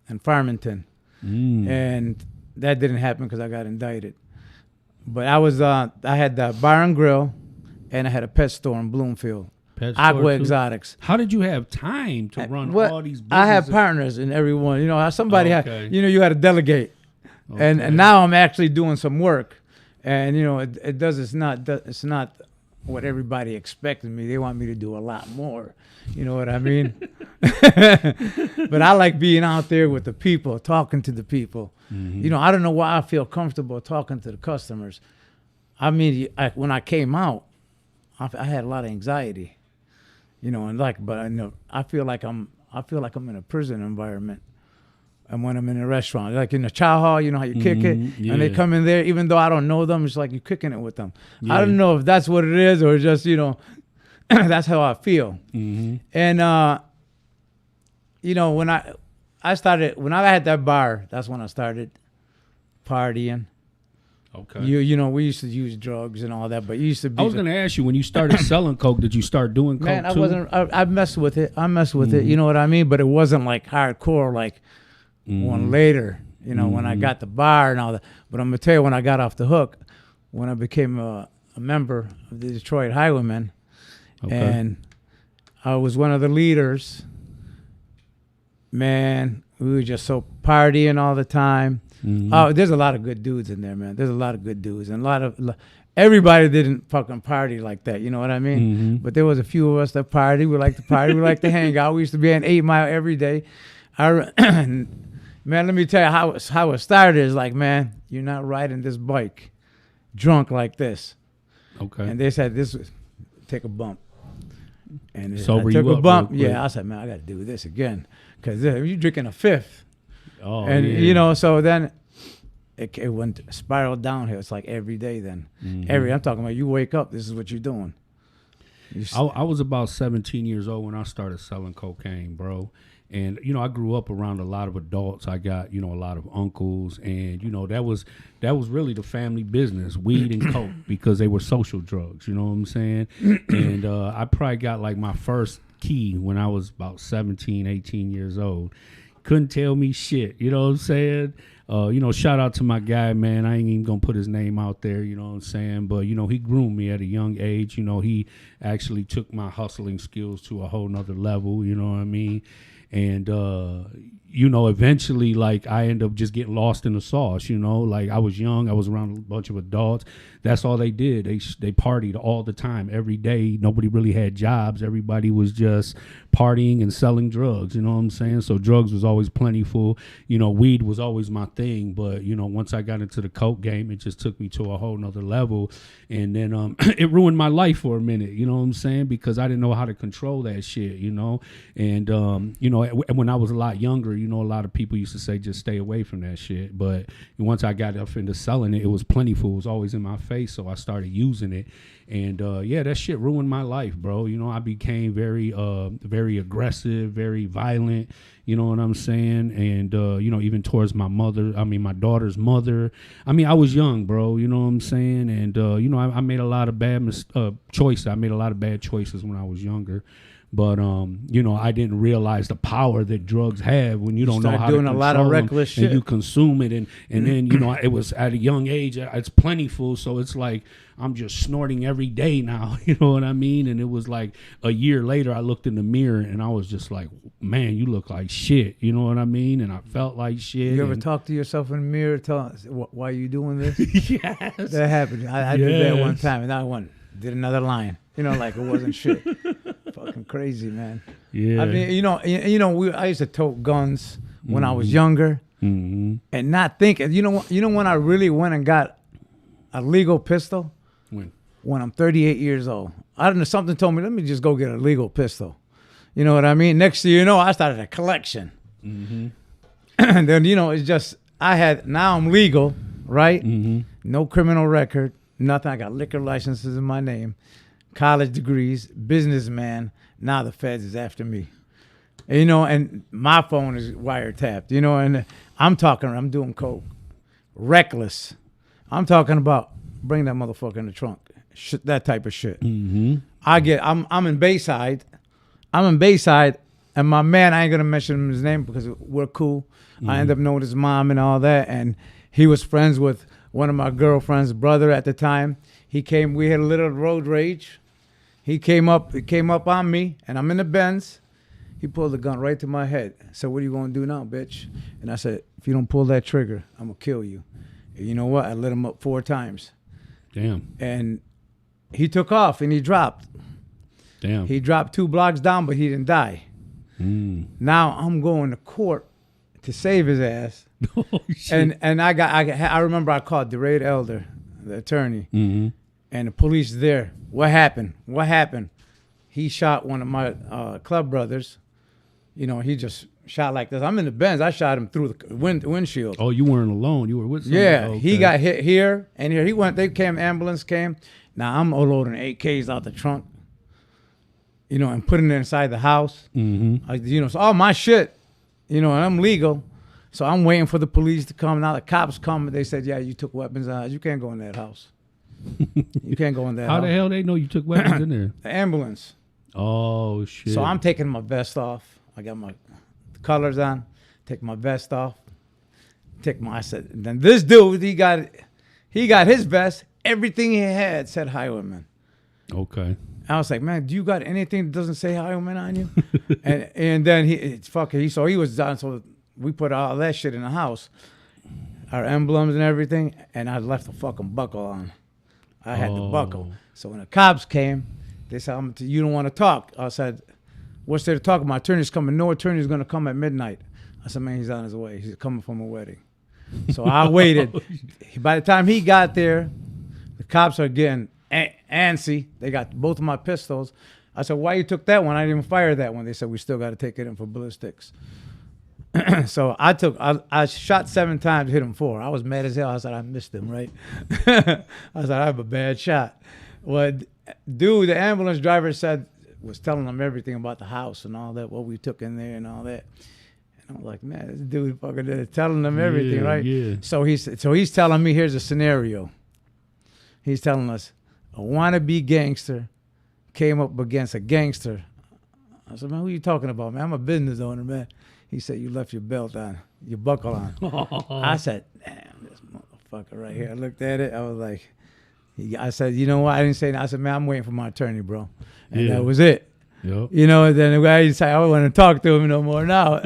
in Farmington. And that didn't happen because I got indicted. But I had the bar and grill, and I had a pet store in Bloomfield. Pet store Aqua too? Exotics. How did you have time to run all these businesses? I have partners in every one. Somebody Okay. you got to delegate. Okay. And now I'm actually doing some work. And, it's not what everybody expected me. They want me to do a lot more. You know what I mean? But I like being out there with the people, talking to the people. I don't know why I feel comfortable talking to the customers. I mean, when I came out, I had a lot of anxiety. But I feel like I'm in a prison environment. And when I'm in a restaurant, like in a chow hall, you know how you kick it, yeah. and they come in there, even though I don't know them, it's like you're kicking it with them. Yeah. I don't know if that's what it is or just that's how I feel. And when I had that bar, that's when I started partying. Okay. We used to use drugs and all that, but you used to be. I was going to ask you, when you started selling coke, did you start doing coke Man, too? I messed with it. it. You know what I mean? But it wasn't like hardcore like one later, when I got the bar and all that. But I'm going to tell you, when I got off the hook, when I became a member of the Detroit Highwaymen, and I was one of the leaders, man, we were just so partying all the time. Oh, there's a lot of good dudes in there, man. There's a lot of good dudes, and everybody didn't fucking party like that. You know what I mean? But there was a few of us that party. We like to party. We like to hang out. We used to be on 8 Mile every day. Man, let me tell you how it started. Is like, man, you're not riding this bike drunk like this. Okay. And they said take a bump. And Sober I took you a up bump. real quick. Yeah, I said, man, I got to do this again, because you're drinking a fifth. Oh, And yeah. so then it went spiraled downhill. It's like every day then. I'm talking about, you wake up, this is what you're doing. I was about 17 years old when I started selling cocaine, bro. And, I grew up around a lot of adults. I got, a lot of uncles. And, that was really the family business, weed and coke, because they were social drugs. You know what I'm saying? And I probably got like my first key when I was about 17, 18 years old. Couldn't tell me shit. You know what I'm saying? Shout out to my guy, man. I ain't even gonna put his name out there, you know what I'm saying? But, he groomed me at a young age. He actually took my hustling skills to a whole nother level, you know what I mean? And, eventually, like, I end up just getting lost in the sauce, like I was young, I was around a bunch of adults. That's all they did. They partied all the time, every day. Nobody really had jobs. Everybody was just partying and selling drugs, you know what I'm saying? So drugs was always plentiful. Weed was always my thing. But, once I got into the coke game, it just took me to a whole nother level. And then it ruined my life for a minute, you know what I'm saying? Because I didn't know how to control that shit, And, when I was a lot younger, a lot of people used to say, just stay away from that shit. But once I got up into selling it, it was plentiful. It was always in my face. So I started using it. And, that shit ruined my life, bro. I became very aggressive, very violent, you know what I'm saying? And, even towards my daughter's mother. I was young, bro, you know what I'm saying? And, I made a lot of bad choices. I made a lot of bad choices when I was younger. But I didn't realize the power that drugs have when you don't know how to control them. Doing a lot of reckless shit, and you consume it, and then it was at a young age. It's plentiful, so it's like I'm just snorting every day now. You know what I mean? And it was like a year later, I looked in the mirror and I was just like, man, you look like shit. You know what I mean? And I felt like shit. You ever talk to yourself in the mirror, tell why are you doing this? Yes, that happened. I did that one time, and I did another line. Like it wasn't shit. Fucking crazy, man. Yeah. I used to tote guns when I was younger, and not thinking. When I really went and got a legal pistol. When I'm 38 years old. I don't know. Something told me, let me just go get a legal pistol. You know what I mean? Next thing you know, I started a collection. And then it's just now I'm legal, right? No criminal record, nothing. I got liquor licenses in my name. College degrees, businessman. Now the feds is after me. And my phone is wiretapped, and I'm doing coke. Reckless. I'm talking about bring that motherfucker in the trunk. That type of shit. I'm in Bayside. And my man, I ain't gonna mention his name because we're cool. I end up knowing his mom and all that, and he was friends with one of my girlfriend's brother at the time. We had a little road rage. He came up on me, and I'm in the Benz. He pulled the gun right to my head. I said, what are you going to do now, bitch? And I said, if you don't pull that trigger, I'm going to kill you. And you know what? I lit him up 4 times. Damn. And he took off, and he dropped. Damn. He dropped 2 blocks down, but he didn't die. Now I'm going to court to save his ass. Oh, shit. And I remember I called DeRaid Elder, the attorney, and the police there. What happened? He shot one of my club brothers. He just shot like this. I'm in the Benz. I shot him through the windshield. Oh, you weren't alone. You were with somebody. Yeah, okay. He got hit here and here. Ambulance came. Now I'm loading AKs out the trunk, and putting it inside the house. So all my shit, and I'm legal. So I'm waiting for the police to come. Now the cops come, and they said, yeah, you took weapons out. You can't go in that house. You can't go in that How house. the hell they know you took weapons in there? The ambulance. Oh, shit. So I'm taking my vest off. I got my colors on. Take my vest off. I said, then this dude, he got his vest. Everything he had said Highwayman. Okay. I was like, man, do you got anything that doesn't say Highwayman on you? and then he was done. So we put all that shit in the house, our emblems and everything, and I left the fucking buckle on. I had the buckle. So when the cops came, they said, you don't want to talk. I said, what's there to talk about? My attorney's coming. No attorney's going to come at midnight. I said, man, he's on his way. He's coming from a wedding. So I waited. By the time he got there, the cops are getting antsy. They got both of my pistols. I said, why you took that one? I didn't even fire that one. They said, we still got to take it in for ballistics. So I shot 7 times, hit him 4. I was mad as hell. I said, I missed him, right? I said, I have a bad shot. Well, dude, the ambulance driver was telling them everything about the house and all that, what we took in there and all that. And I'm like, man, this dude fucking telling them everything, right? Yeah. So he's telling me, here's a scenario. He's telling us, a wannabe gangster came up against a gangster. I said, man, who you talking about, man? I'm a business owner, man. He said, you left your belt on, your buckle on. I said, damn, this motherfucker right here. I looked at it. I was like, I said, you know what? I didn't say that. I said, man, I'm waiting for my attorney, bro. And that was it. Yep. You know, and then the guy said, I don't want to talk to him no more now.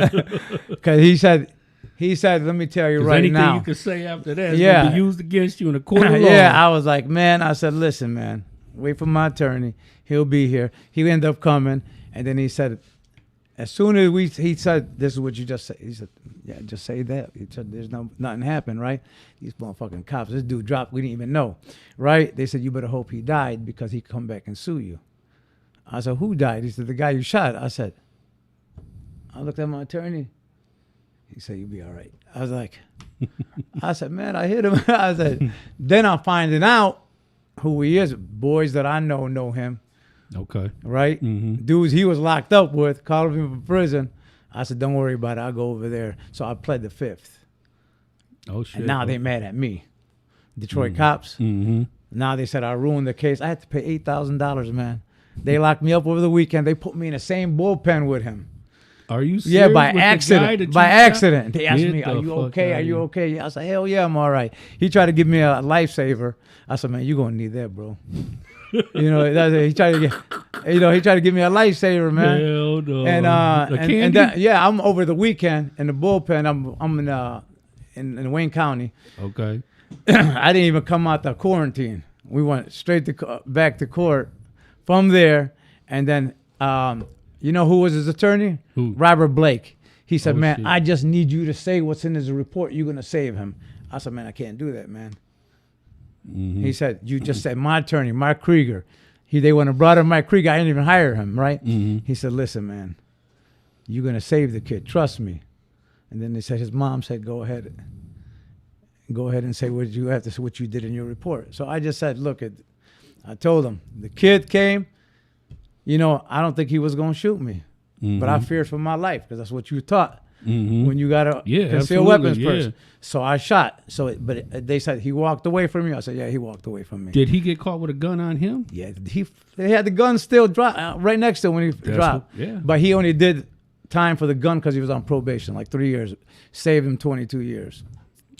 Because he said, let me tell you right anything now. you could say after that is going to be used against you in a court of law. Yeah, I was like, man, I said, listen, man, wait for my attorney. He'll be here. He ended up coming. And then he said, as soon as he said, this is what you just said. He said, yeah, just say that. He said, there's nothing happened, right? These motherfucking cops, this dude dropped, we didn't even know, right? They said, you better hope he died because he come back and sue you. I said, who died? He said, the guy you shot. I said, I looked at my attorney. He said, you'll be all right. I was like, I said, man, I hit him. I said, then I'm finding out who he is. Boys that I know him. Okay. Right? Mm-hmm. Dudes he was locked up with, called him from prison. I said, don't worry about it. I'll go over there. So I pled the 5th. Oh, shit. And now they mad at me. Detroit cops. Mm-hmm. Now they said I ruined the case. I had to pay $8,000, man. They locked me up over the weekend. They put me in the same bullpen with him. Are you serious? Yeah, by with accident. By accident. They asked me, are you okay? Are you okay? I said, hell yeah, I'm all right. He tried to give me a lifesaver. I said, man, you're going to need that, bro. You know, he tried to give me a lifesaver, man. Hell no. And I'm over the weekend in the bullpen. I'm in Wayne County. Okay. I didn't even come out the quarantine. We went straight back to court from there, and then you know who was his attorney? Who? Robert Blake. He said, man, shit. I just need you to say what's in his report. You're going to save him. I said, man, I can't do that, man. Mm-hmm. He said, you just said my attorney, Mark Krieger. They went and brought in Mike Krieger. I didn't even hire him, right? Mm-hmm. He said, listen, man, you're going to save the kid. Trust me. And then they said, his mom said, go ahead and say what you have to say, what you did in your report. So I just said, look, I told him, the kid came, you know, I don't think he was going to shoot me. Mm-hmm. But I feared for my life because that's what you taught when you got a concealed weapons person. So I shot. But they said he walked away from me. I said, yeah, he walked away from me. Did he get caught with a gun on him? Yeah, they had the gun still right next to him when he dropped. But he only did time for the gun because he was on probation, like 3 years. Saved him 22 years.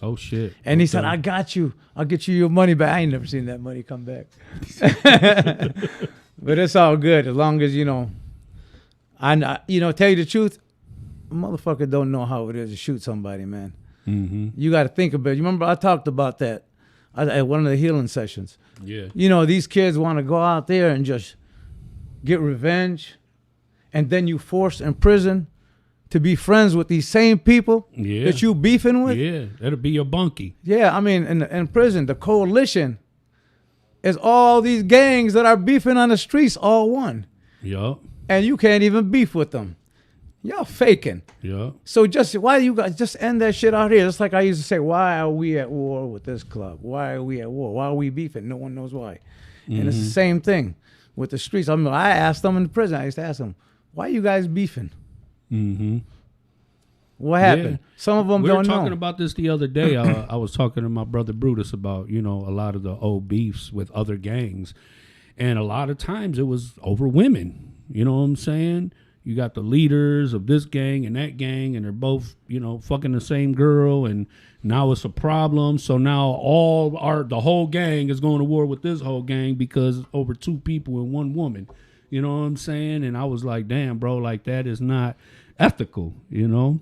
Oh, shit. And he said, I got you. I'll get you your money back. I ain't never seen that money come back. But it's all good as long as, you know, tell you the truth, a motherfucker don't know how it is to shoot somebody, man. Mm-hmm. You got to think about it. You remember I talked about that at one of the healing sessions. Yeah. You know, these kids want to go out there and just get revenge, and then you force in prison to be friends with these same people that you beefing with. Yeah, that'll be your bunkie. Yeah, I mean, in prison, the coalition is all these gangs that are beefing on the streets, all one. Yup. And you can't even beef with them. Y'all faking. Yeah. So why you guys just end that shit out here? Just like I used to say, why are we at war with this club? Why are we at war? Why are we beefing? No one knows why. Mm-hmm. And it's the same thing with the streets. I asked them in the prison. I used to ask them, why are you guys beefing? Mm-hmm. What happened? Yeah. Some of them don't know. We were talking about this the other day. I was talking to my brother Brutus about, you know, a lot of the old beefs with other gangs. And a lot of times it was over women. You know what I'm saying? You got the leaders of this gang and that gang, and they're both, you know, fucking the same girl, and now it's a problem. So now the whole gang is going to war with this whole gang because over two people and one woman. You know what I'm saying? And I was like, damn, bro, like that is not ethical, you know?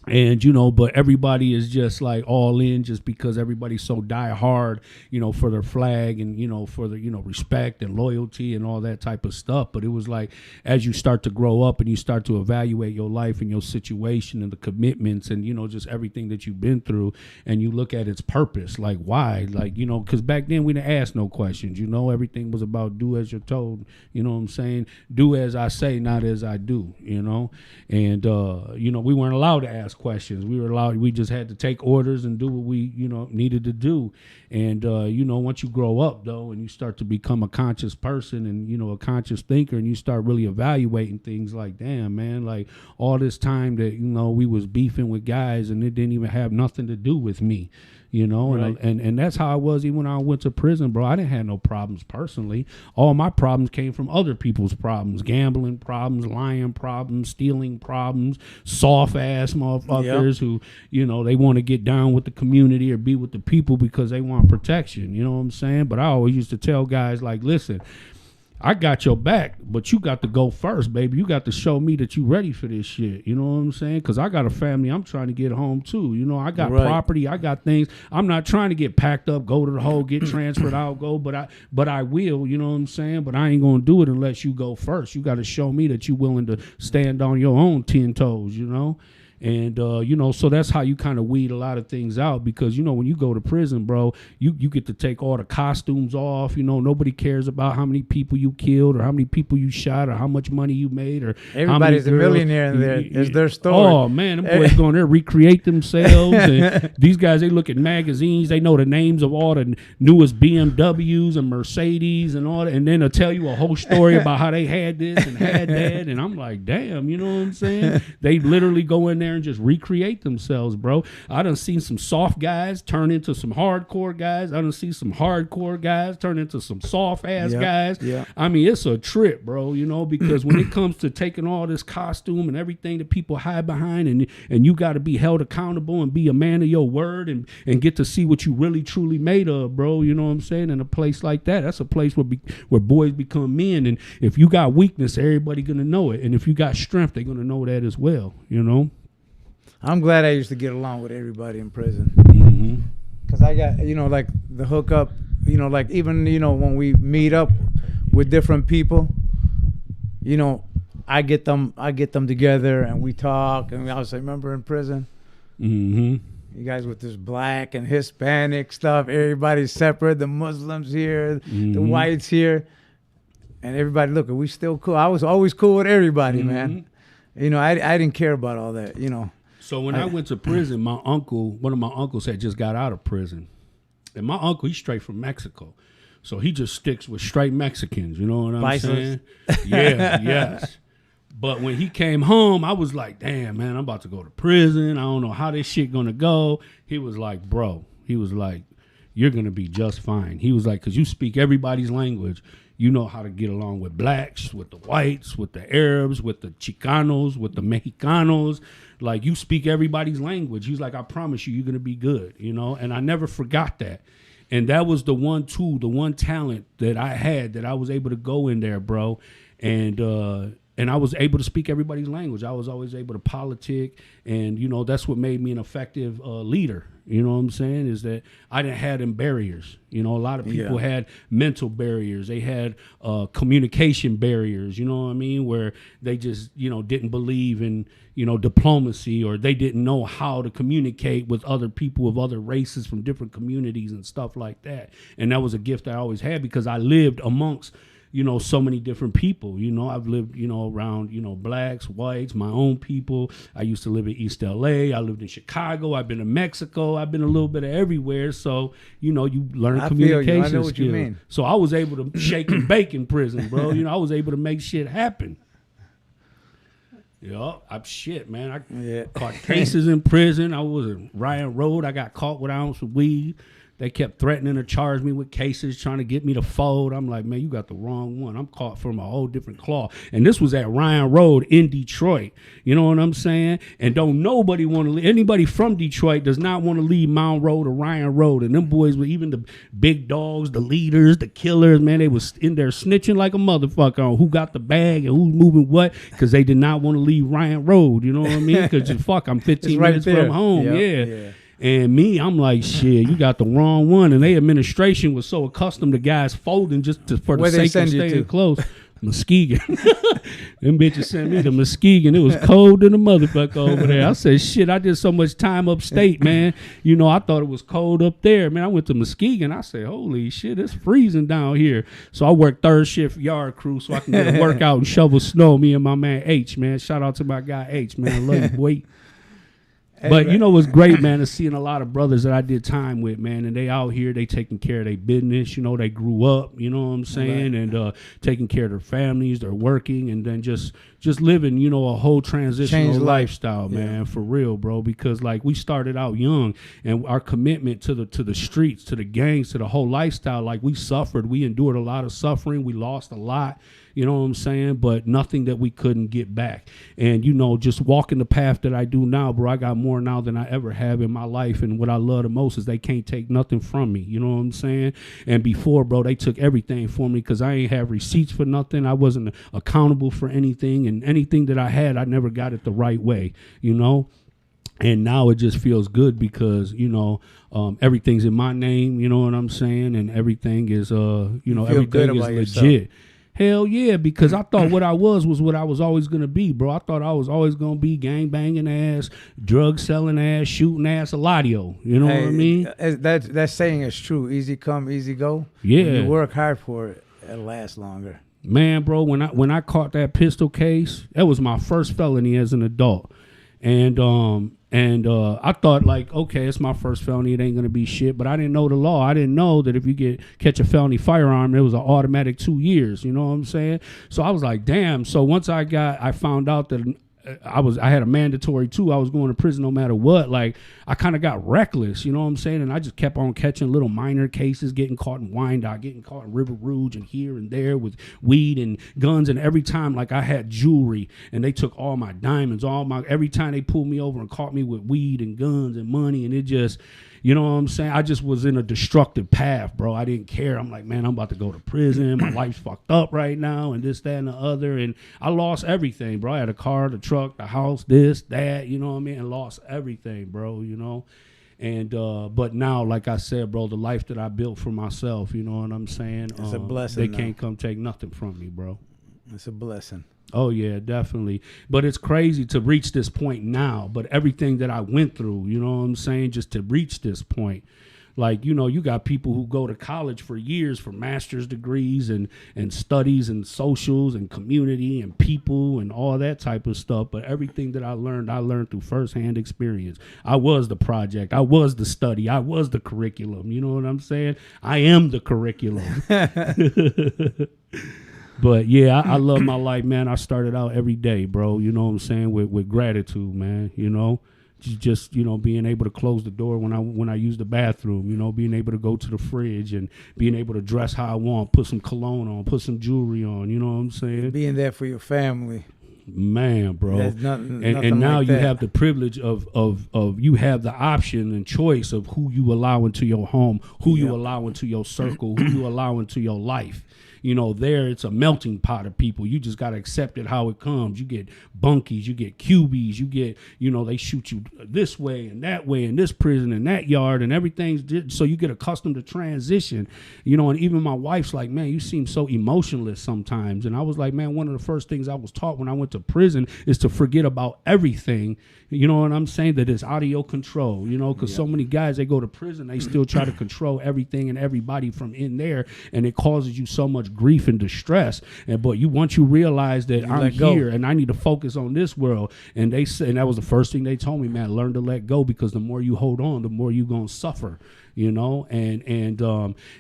And, you know, but everybody is just like all in just because everybody's so die hard, you know, for their flag and, you know, for the, you know, respect and loyalty and all that type of stuff. But it was like, as you start to grow up and you start to evaluate your life and your situation and the commitments and, you know, just everything that you've been through, and you look at its purpose, like why, like, you know, because back then we didn't ask no questions, you know, everything was about do as you're told, you know what I'm saying? Do as I say, not as I do, you know? And, you know, we weren't allowed to ask questions. We just had to take orders and do what we, you know, needed to do. And, you know, once you grow up, though, and you start to become a conscious person and, you know, a conscious thinker, and you start really evaluating things like, damn, man, like all this time that, you know, we was beefing with guys and it didn't even have nothing to do with me. You know, Right. and that's how I was even when I went to prison, bro. I didn't have no problems personally. All my problems came from other people's problems: gambling problems, lying problems, stealing problems, soft ass motherfuckers who, you know, they want to get down with the community or be with the people because they want protection. You know what I'm saying? But I always used to tell guys like, listen, I got your back, but you got to go first, baby. You got to show me that you ready for this shit. You know what I'm saying? Because I got a family I'm trying to get home too. You know, I got property, I got things. I'm not trying to get packed up, go to the hole, get transferred out, go. But I will. You know what I'm saying? But I ain't gonna do it unless you go first. You got to show me that you willing to stand on your own 10 toes. You know. And, you know, so that's how you kind of weed a lot of things out because, you know, when you go to prison, bro, you get to take all the costumes off. You know, nobody cares about how many people you killed or how many people you shot or how much money you made or everybody's a millionaire in there. It's their story. Oh, man, them boys going there recreate themselves. And these guys, they look at magazines. They know the names of all the newest BMWs and Mercedes and all that. And then they'll tell you a whole story about how they had this and had that. And I'm like, damn, you know what I'm saying? They literally go in there and just recreate themselves, bro. I done seen some soft guys turn into some hardcore guys. I done seen some hardcore guys turn into some soft ass guys. Yeah. I mean, it's a trip, bro, you know, because when it comes to taking all this costume and everything that people hide behind and you got to be held accountable and be a man of your word and get to see what you really truly made of, bro. You know what I'm saying? In a place like that, that's a place where boys become men. And if you got weakness, everybody going to know it. And if you got strength, they're going to know that as well, you know? I'm glad I used to get along with everybody in prison. Mm-hmm. Because I got, you know, like the hookup, you know, like even, you know, when we meet up with different people, you know, I get them together and we talk. And I was like, remember in prison? Mm-hmm. You guys with this black and Hispanic stuff, everybody's separate, the Muslims here, the whites here. And everybody, look, are we still cool? I was always cool with everybody, man. You know, I didn't care about all that, you know. So when I went to prison, one of my uncles had just got out of prison. And my uncle, he's straight from Mexico. So he just sticks with straight Mexicans, you know what I'm saying? Yeah, yes. But when he came home, I was like, damn, man, I'm about to go to prison. I don't know how this shit gonna go. He was like, bro, you're gonna be just fine. He was like, because you speak everybody's language. You know how to get along with blacks, with the whites, with the Arabs, with the Chicanos, with the Mexicanos. Like, you speak everybody's language. He's like, I promise you, you're going to be good, you know? And I never forgot that. And that was the one tool, the one talent that I had that I was able to go in there, bro. And I was able to speak everybody's language. I was always able to politic. And, you know, that's what made me an effective leader. You know what I'm saying? Is that I didn't have them barriers. You know, a lot of people had mental barriers. They had communication barriers, you know what I mean? Where they just, you know, didn't believe in, you know, diplomacy, or they didn't know how to communicate with other people of other races from different communities and stuff like that. And that was a gift I always had because I lived amongst, you know, so many different people. You know, I've lived, you know, around, you know, blacks, whites, my own people. I used to live in East LA. I lived in Chicago. I've been to Mexico. I've been a little bit of everywhere. So, you know, you learn communication I know what skills. you mean. So I was able to shake and bake in prison, bro. You know, I was able to make shit happen. Yeah, I'm shit, man. I caught cases in prison. I was in Ryan Road. I got caught with an ounce of weed. They kept threatening to charge me with cases, trying to get me to fold. I'm like, man, you got the wrong one. I'm caught from a whole different cloth. And this was at Ryan Road in Detroit. You know what I'm saying? And don't nobody want to leave. Anybody from Detroit does not want to leave Mount Road or Ryan Road. And them boys were even the big dogs, the leaders, the killers, man, they was in there snitching like a motherfucker on who got the bag and who's moving what, because they did not want to leave Ryan Road. You know what I mean? Because fuck, I'm 15 right minutes there from home. Yep. Yeah. And me, I'm like, shit, you got the wrong one. And their administration was so accustomed to guys folding for the sake of staying close. Muskegon. Them bitches sent me to Muskegon. It was cold than a motherfucker over there. I said, shit, I did so much time upstate, man. You know, I thought it was cold up there. Man, I went to Muskegon. I said, holy shit, it's freezing down here. So I worked third shift yard crew so I can get a workout and shovel snow. Me and my man H, man. Shout out to my guy H, man. I love you, boy. But you know what's great, man, is seeing a lot of brothers that I did time with, man, and they out here, they taking care of their business. You know, they grew up, you know what I'm saying, and taking care of their families, they're working, and then just living, you know, a whole transitional lifestyle, man, for real, bro. Because like we started out young, and our commitment to the streets, to the gangs, to the whole lifestyle, like we suffered, we endured a lot of suffering, we lost a lot. You know what I'm saying? But nothing that we couldn't get back. And, you know, just walking the path that I do now, bro, I got more now than I ever have in my life. And what I love the most is they can't take nothing from me. You know what I'm saying? And before, bro, they took everything from me because I ain't have receipts for nothing. I wasn't accountable for anything. And anything that I had, I never got it the right way, you know? And now it just feels good because, you know, everything's in my name, you know what I'm saying? And everything is, you know, everything is legit. Yourself. Hell yeah, because I thought what I was what I was always going to be, bro. I thought I was always going to be gang banging ass, drug selling ass, shooting ass, Eladio. You know what I mean? That saying is true. Easy come, easy go. Yeah. When you work hard for it, it'll last longer. Man, bro, when I caught that pistol case, that was my first felony as an adult. And I thought, like, okay, it's my first felony. It ain't going to be shit. But I didn't know the law. I didn't know that if you catch a felony firearm, it was an automatic 2 years. You know what I'm saying? So I was like, damn. So once I found out that I had a mandatory too. I was going to prison no matter what. Like, I kind of got reckless, you know what I'm saying? And I just kept on catching little minor cases, getting caught in Wyandotte, getting caught in River Rouge and here and there with weed and guns. And every time, like, I had jewelry and they took all my diamonds, every time they pulled me over and caught me with weed and guns and money. And it just, you know what I'm saying? I just was in a destructive path, bro. I didn't care. I'm like, man, I'm about to go to prison. My life's fucked up right now and this, that, and the other. And I lost everything, bro. I had a car, the truck, the house, this, that, you know what I mean? And lost everything, bro, you know? And but now, like I said, bro, the life that I built for myself, you know what I'm saying? It's a blessing. They can't come take nothing from me, bro. It's a blessing. Oh, yeah, definitely. But it's crazy to reach this point now. But everything that I went through, you know what I'm saying, just to reach this point. Like, you know, you got people who go to college for years for master's degrees and studies and socials and community and people and all that type of stuff. But everything that I learned through firsthand experience. I was the project. I was the study. I was the curriculum. You know what I'm saying? I am the curriculum. But yeah, I love my life, man. I started out every day, bro. You know what I'm saying? With gratitude, man. You know, just you know, being able to close the door when I use the bathroom. You know, being able to go to the fridge and being able to dress how I want, put some cologne on, put some jewelry on. You know what I'm saying? Being there for your family. Man, bro. Nothing and now like you that. have the privilege of you have the option and choice of who you allow into your home, who you allow into your circle, who you allow into your life. You know, there it's a melting pot of people. You just got to accept it how it comes. You get bunkies, you get QBs, you get, you know, they shoot you this way and that way in this prison and that yard and everything's, so you get accustomed to transition, you know. And even my wife's like, man, you seem so emotionless sometimes. And I was like, man, one of the first things I was taught when I went to prison is to forget about everything. You know what I'm saying? That it's out of your control, you know, because so many guys, they go to prison, they still try to control everything and everybody from in there, and it causes you so much grief and distress. But once you realize that I'm here and I need to focus on this world, and they said, and that was the first thing they told me, man, learn to let go, because the more you hold on, the more you're gonna suffer. You know, and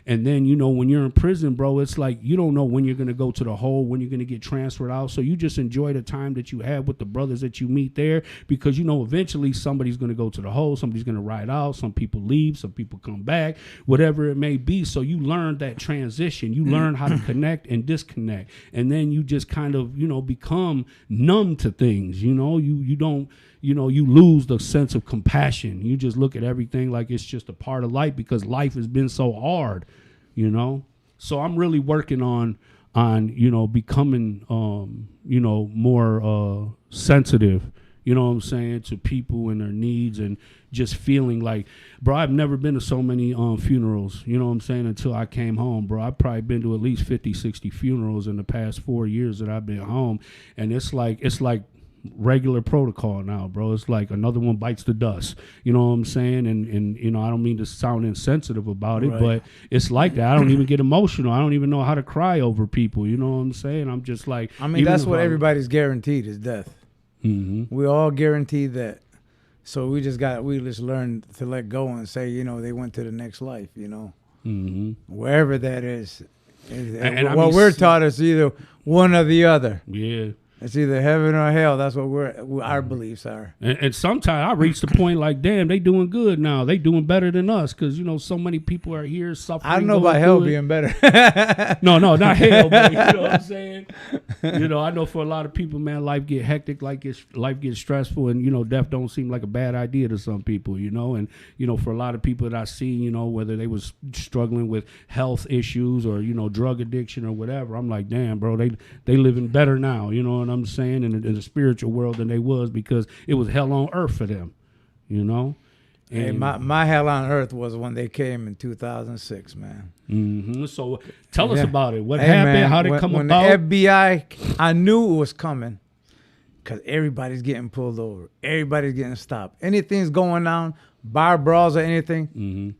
then, you know, when you're in prison, bro, it's like you don't know when you're going to go to the hole, when you're going to get transferred out. So you just enjoy the time that you have with the brothers that you meet there, because, you know, eventually somebody's going to go to the hole, somebody's going to ride out, some people leave, some people come back, whatever it may be. So you learn that transition. You learn how to connect and disconnect. And then you just kind of, you know, become numb to things. You know, you don't. You know, you lose the sense of compassion. You just look at everything like it's just a part of life, because life has been so hard, you know. So I'm really working on you know, becoming, you know, more sensitive, you know what I'm saying, to people and their needs, and just feeling like, bro, I've never been to so many funerals, you know what I'm saying, until I came home, bro. I've probably been to at least 50, 60 funerals in the past 4 years that I've been home. And it's like regular protocol now, bro. It's like another one bites the dust, you know what I'm saying? And you know, I don't mean to sound insensitive about it, but it's like that. I don't even get emotional. I don't even know how to cry over people, you know what I'm saying? I'm just like, I mean, that's what everybody's guaranteed is death. Mm-hmm. We're all guaranteed that So we just learned to let go and say, you know, they went to the next life, you know, wherever that is. And what we're taught is either one or the other. Yeah. It's either heaven or hell. That's what our beliefs are. And sometimes I reach the point like, damn, they doing good now. They doing better than us because, you know, so many people are here suffering. I don't know about hell being better. No, not hell, but you know what I'm saying? You know, I know for a lot of people, man, life get hectic, life gets stressful, and, you know, death don't seem like a bad idea to some people, you know? And, you know, for a lot of people that I see, you know, whether they was struggling with health issues or, you know, drug addiction or whatever, I'm like, damn, bro, they living better now, you know what I'm saying, in the spiritual world than they was, because it was hell on earth for them, you know. And my hell on earth was when they came in 2006, man. So tell us about it. What happened? Man, how did it come about? When the FBI, I knew it was coming because everybody's getting pulled over. Everybody's getting stopped. Anything's going on, bar brawls or anything,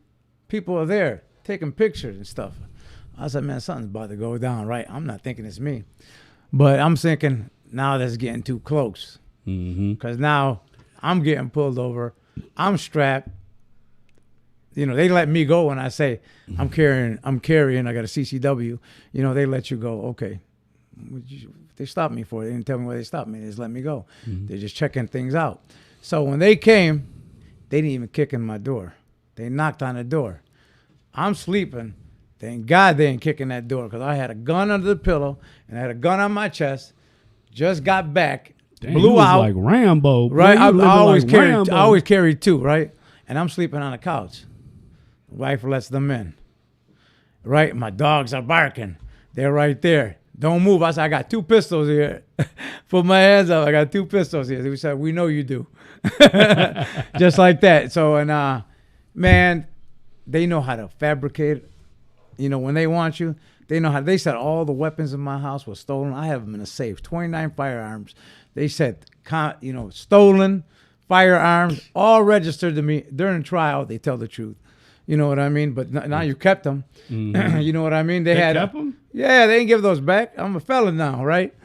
people are there taking pictures and stuff. I said, man, something's about to go down, right? I'm not thinking it's me. But I'm thinking, now that's getting too close. Because now I'm getting pulled over. I'm strapped. You know, they let me go when I say I'm carrying, I got a CCW. You know, they let you go. Okay. They stopped me for it. They didn't tell me why they stopped me. They just let me go. They're just checking things out. So when they came, they didn't even kick in my door. They knocked on the door. I'm sleeping. Thank God they ain't kicking that door, because I had a gun under the pillow and I had a gun on my chest. Just got back, blew out like Rambo, right? I always carried two, right? And I'm sleeping on the couch. Wife lets them in, right? My dogs are barking. They're right there. Don't move. I said, I got two pistols here. Put my hands up. I got two pistols here. They said, we know you do. Just like that. So, and man, they know how to fabricate. You know, when they want you, they know how. They said all the weapons in my house were stolen. I have them in a safe. 29 firearms. They said, you know, stolen firearms, all registered to me. During trial, they tell the truth. You know what I mean? But now you kept them. You know what I mean? They had kept them? Yeah, they didn't give those back. I'm a felon now, right?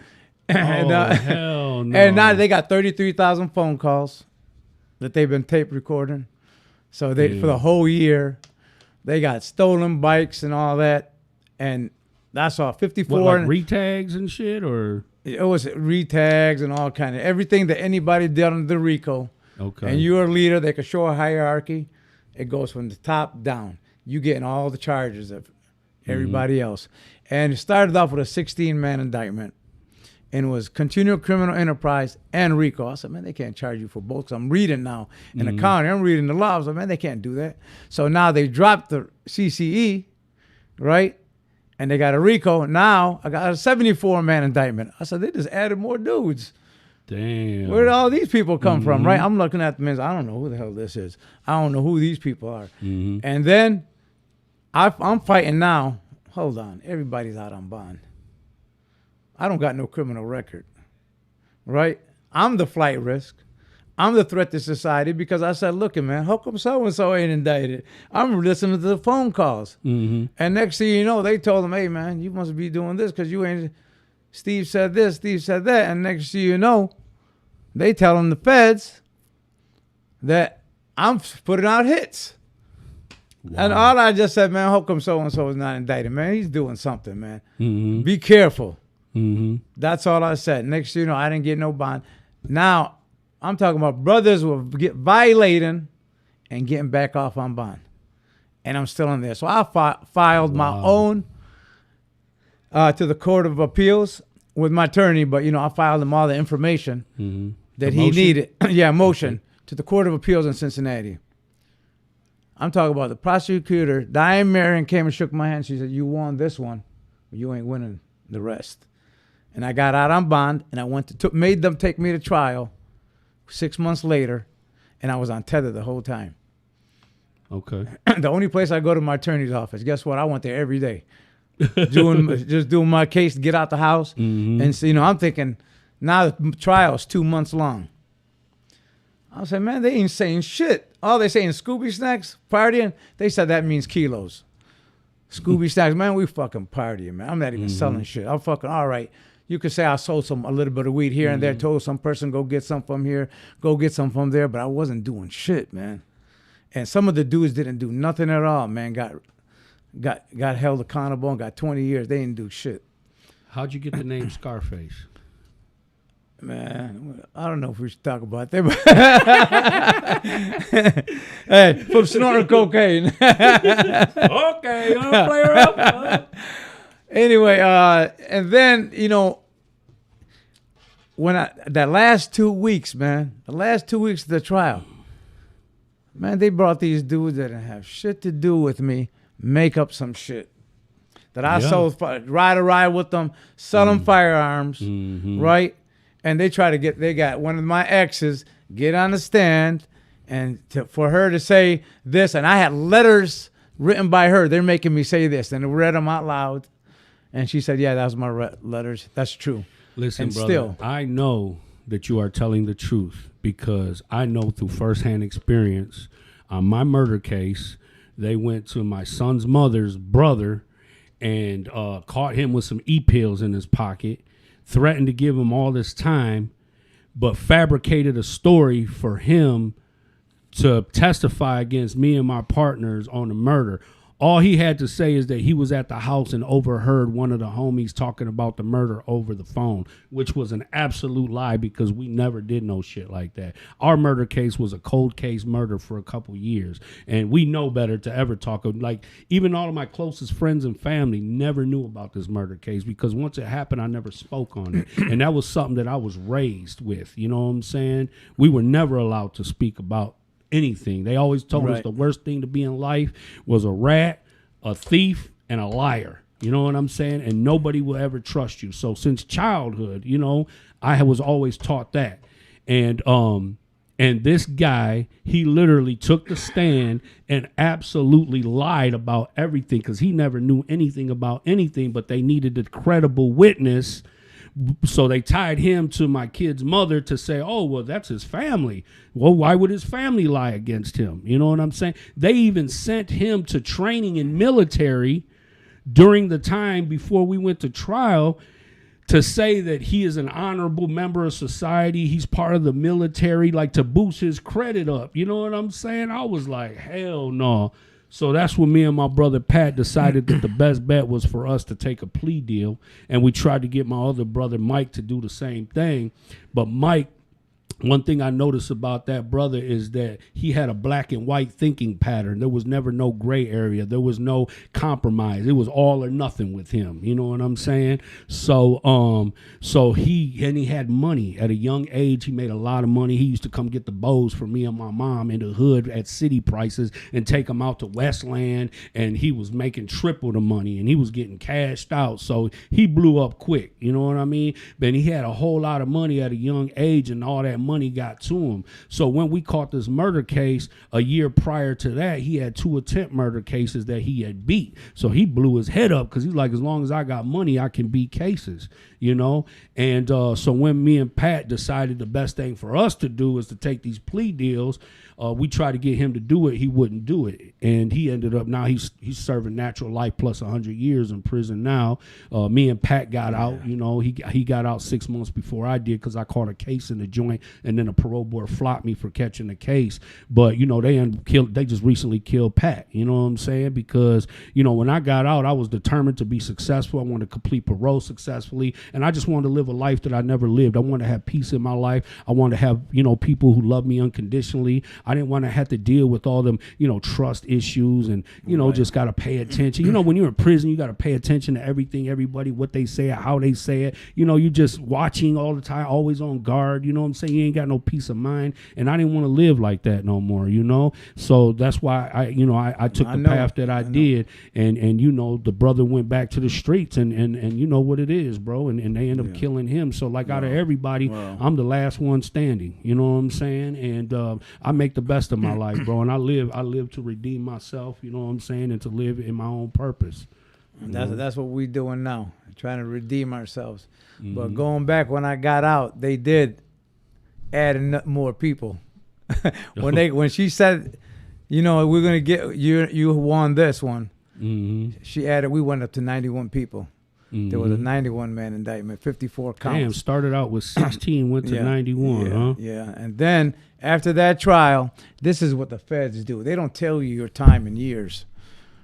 And, hell no. And now they got 33,000 phone calls that they've been tape recording. So they for the whole year, they got stolen bikes and all that. And that's all 54. What, like retags and shit, or? It was retags and all kind of everything that anybody did under the RICO. Okay. And you're a leader. They could show a hierarchy. It goes from the top down. You getting all the charges of everybody else. And it started off with a 16-man indictment. And it was continual criminal enterprise and RICO. I said, man, they can't charge you for both. Because I'm reading now in the county. I'm reading the law. I said, man, they can't do that. So now they dropped the CCE, right? And they got a RICO. Now I got a 74-man indictment. I said, they just added more dudes. Damn. Where did all these people come from, right? I'm looking at the men. I don't know who the hell this is. I don't know who these people are. And then I'm fighting now. Hold on. Everybody's out on bond. I don't got no criminal record, right? I'm the flight risk. I'm the threat to society because I said, look, man, how come so-and-so ain't indicted? I'm listening to the phone calls. And next thing you know, they told them, hey, man, you must be doing this because you ain't... Steve said this, Steve said that. And next thing you know, they telling the feds that I'm putting out hits. Wow. And all I just said, man, how come so-and-so is not indicted? Man, he's doing something, man. Be careful. That's all I said. Next thing you know, I didn't get no bond. Now, I'm talking about brothers will get violating and getting back off on bond. And I'm still in there. So I filed my own to the Court of Appeals with my attorney, but, you know, I filed him all the information that he needed. Motion to the Court of Appeals in Cincinnati. I'm talking about the prosecutor, Diane Marion, came and shook my hand. She said, you won this one, but you ain't winning the rest. And I got out on bond, and I went to made them take me to trial 6 months later, and I was on tether the whole time. Okay. The only place I go to my attorney's office, guess what? I went there every day. Just doing my case to get out the house. And so, you know, I'm thinking, now the trial's 2 months long. I said, man, they ain't saying shit. All they saying Scooby snacks, partying. They said that means kilos. Scooby snacks, man, we fucking partying, man. I'm not even selling shit. I'm fucking, all right. You could say I sold a little bit of weed here and there, told some person, go get some from here, go get some from there, but I wasn't doing shit, man. And some of the dudes didn't do nothing at all, man. Got held accountable and got 20 years. They didn't do shit. How'd you get the name Scarface? Man, I don't know if we should talk about that. Hey, from snorting cocaine. Okay, I'll play her up. Anyway, and then, you know, that last 2 weeks, man, the last 2 weeks of the trial, man, they brought these dudes that didn't have shit to do with me, make up some shit. That I sold, ride with them, sell them firearms, right? And they got one of my exes get on the stand and for her to say this, and I had letters written by her. They're making me say this, and I read them out loud. And she said, yeah, that was my letters. That's true. Listen, and brother, still, I know that you are telling the truth because I know through firsthand experience on my murder case, they went to my son's mother's brother and caught him with some e-pills in his pocket, threatened to give him all this time, but fabricated a story for him to testify against me and my partners on the murder. All he had to say is that he was at the house and overheard one of the homies talking about the murder over the phone, which was an absolute lie because we never did no shit like that. Our murder case was a cold case murder for a couple years, and we know better to ever talk. Like, even all of my closest friends and family never knew about this murder case because once it happened, I never spoke on it. And that was something that I was raised with. You know what I'm saying? We were never allowed to speak about anything. They always told us the worst thing to be in life was a rat, a thief, and a liar. You know what I'm saying? And nobody will ever trust you. So since childhood, you know, I was always taught that. And this guy, he literally took the stand and absolutely lied about everything because he never knew anything about anything, but they needed a credible witness. So they tied him to my kid's mother to say, oh, well, that's his family. Well, why would his family lie against him? You know what I'm saying? They even sent him to training in military during the time before we went to trial to say that he is an honorable member of society. He's part of the military, like to boost his credit up. You know what I'm saying? I was like, hell no. So that's when me and my brother Pat decided that the best bet was for us to take a plea deal. And we tried to get my other brother Mike to do the same thing. But Mike, one thing I noticed about that brother is that he had a black and white thinking pattern. There was never no gray area. There was no compromise. It was all or nothing with him. You know what I'm saying? So he had money at a young age. He made a lot of money. He used to come get the bows for me and my mom in the hood at city prices and take them out to Westland. And he was making triple the money and he was getting cashed out. So he blew up quick. You know what I mean? But he had a whole lot of money at a young age and all that money got to him. So when we caught this murder case a year prior to that, he had 2 attempt murder cases that he had beat. So he blew his head up because he's like, as long as I got money, I can beat cases, you know? And so when me and Pat decided the best thing for us to do is to take these plea deals, we tried to get him to do it. He wouldn't do it. And he ended up, now he's serving natural life plus 100 years in prison now. Me and Pat got out, you know, he got out 6 months before I did because I caught a case in the joint and then a parole board flopped me for catching the case. But, you know, they just recently killed Pat, you know what I'm saying? Because, you know, when I got out, I was determined to be successful. I wanted to complete parole successfully. And I just wanted to live a life that I never lived. I wanted to have peace in my life. I wanted to have, you know, people who love me unconditionally. I didn't want to have to deal with all them, you know, trust issues and, you know, just got to pay attention. You know, when you're in prison, you got to pay attention to everything, everybody, what they say, how they say it. You know, you're just watching all the time, always on guard. You know what I'm saying? You ain't got no peace of mind. And I didn't want to live like that no more, you know? So that's why I took the path that I did. And, you know, the brother went back to the streets and you know what it is, bro. And they end up killing him. So like out of everybody, I'm the last one standing. You know what I'm saying? And I make the best of my life, bro. And I live to redeem myself, you know what I'm saying, and to live in my own purpose. That's what we're doing now, trying to redeem ourselves. But going back when I got out, they did add more people. when she said, you know, we're gonna get you won this one. We went up to 91 people. There was a 91-man indictment, 54 counts. Damn, started out with 16, went to 91, huh? Yeah, and then after that trial, this is what the feds do. They don't tell you your time in years,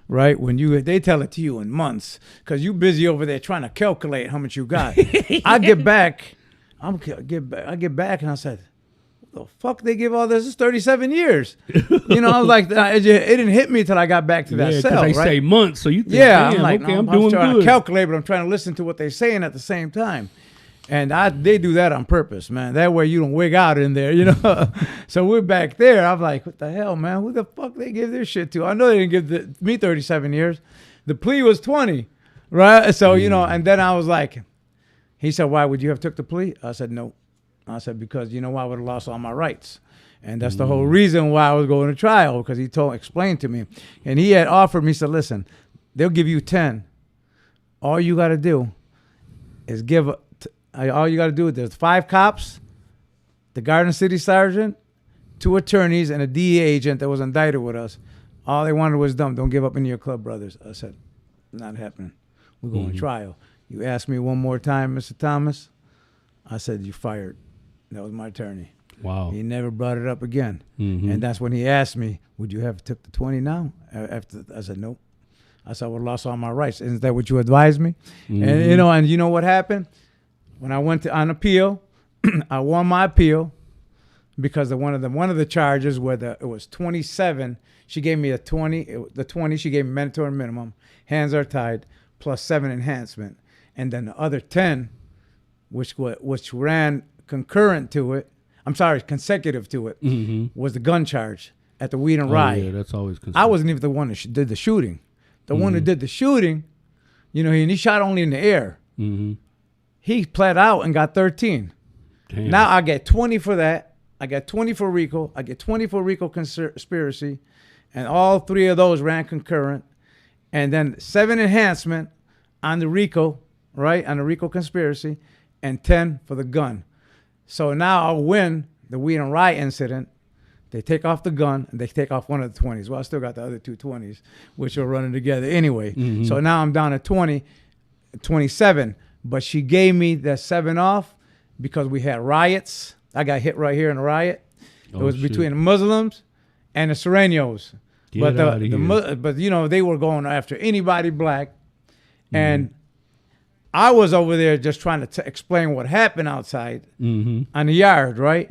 right? They tell it to you in months, because you busy over there trying to calculate how much you got. I get back, and I said, the fuck they give all this? It's 37 years. I was like, it didn't hit me till I got back to that cell, they right? say months, so you think, Yeah, damn, I'm like, okay, no, I'm I'm doing trying good. to calculate, but I'm trying to listen to what they're saying at the same time. And they do that on purpose, man. That way you don't wig out in there, So we're back there. I'm like, what the hell, man? Who the fuck they give this shit to? I know they didn't give me 37 years. The plea was 20, right? So, and then I was like, he said, why would you have took the plea? I said, no. I said, because I would have lost all my rights. And that's the whole reason why I was going to trial, because he explained to me. And he had offered me, he said, listen, they'll give you 10. All you got to do is there's 5 cops, the Garden City sergeant, 2 attorneys, and a DEA agent that was indicted with us. All they wanted was don't give up any of your club brothers. I said, not happening. We're going to trial. You ask me one more time, Mr. Thomas? I said, you fired. That was my attorney. Wow. He never brought it up again. And that's when he asked me, would you have took the 20 now? After I said, nope. I said, I would have lost all my rights. Isn't that what you advised me? And you know what happened? When I went on appeal, I won my appeal because one of the charges it was 27. She gave me the 20, she gave me mandatory minimum, hands are tied, plus 7 enhancement. And then the other 10, which ran consecutive to it, was the gun charge at the Weed and Rye. Yeah, that's always I wasn't even the one that did the shooting. The one who did the shooting, and he shot only in the air. He pled out and got 13. Damn. Now I get 20 for that. I get 20 for RICO. I get 20 for RICO conspiracy. And all 3 of those ran concurrent. And then 7 enhancement on the RICO, right? On the RICO conspiracy. And 10 for the gun. So now I'll win the Weed and Rye incident. They take off the gun, and they take off one of the 20s. Well, I still got the other 2 20s, which are running together anyway. So now I'm down at 27. But she gave me that 7 off because we had riots. I got hit right here in a riot. It was between the Muslims and the Sureños. But they were going after anybody black. And I was over there just trying to explain what happened outside on the yard, right?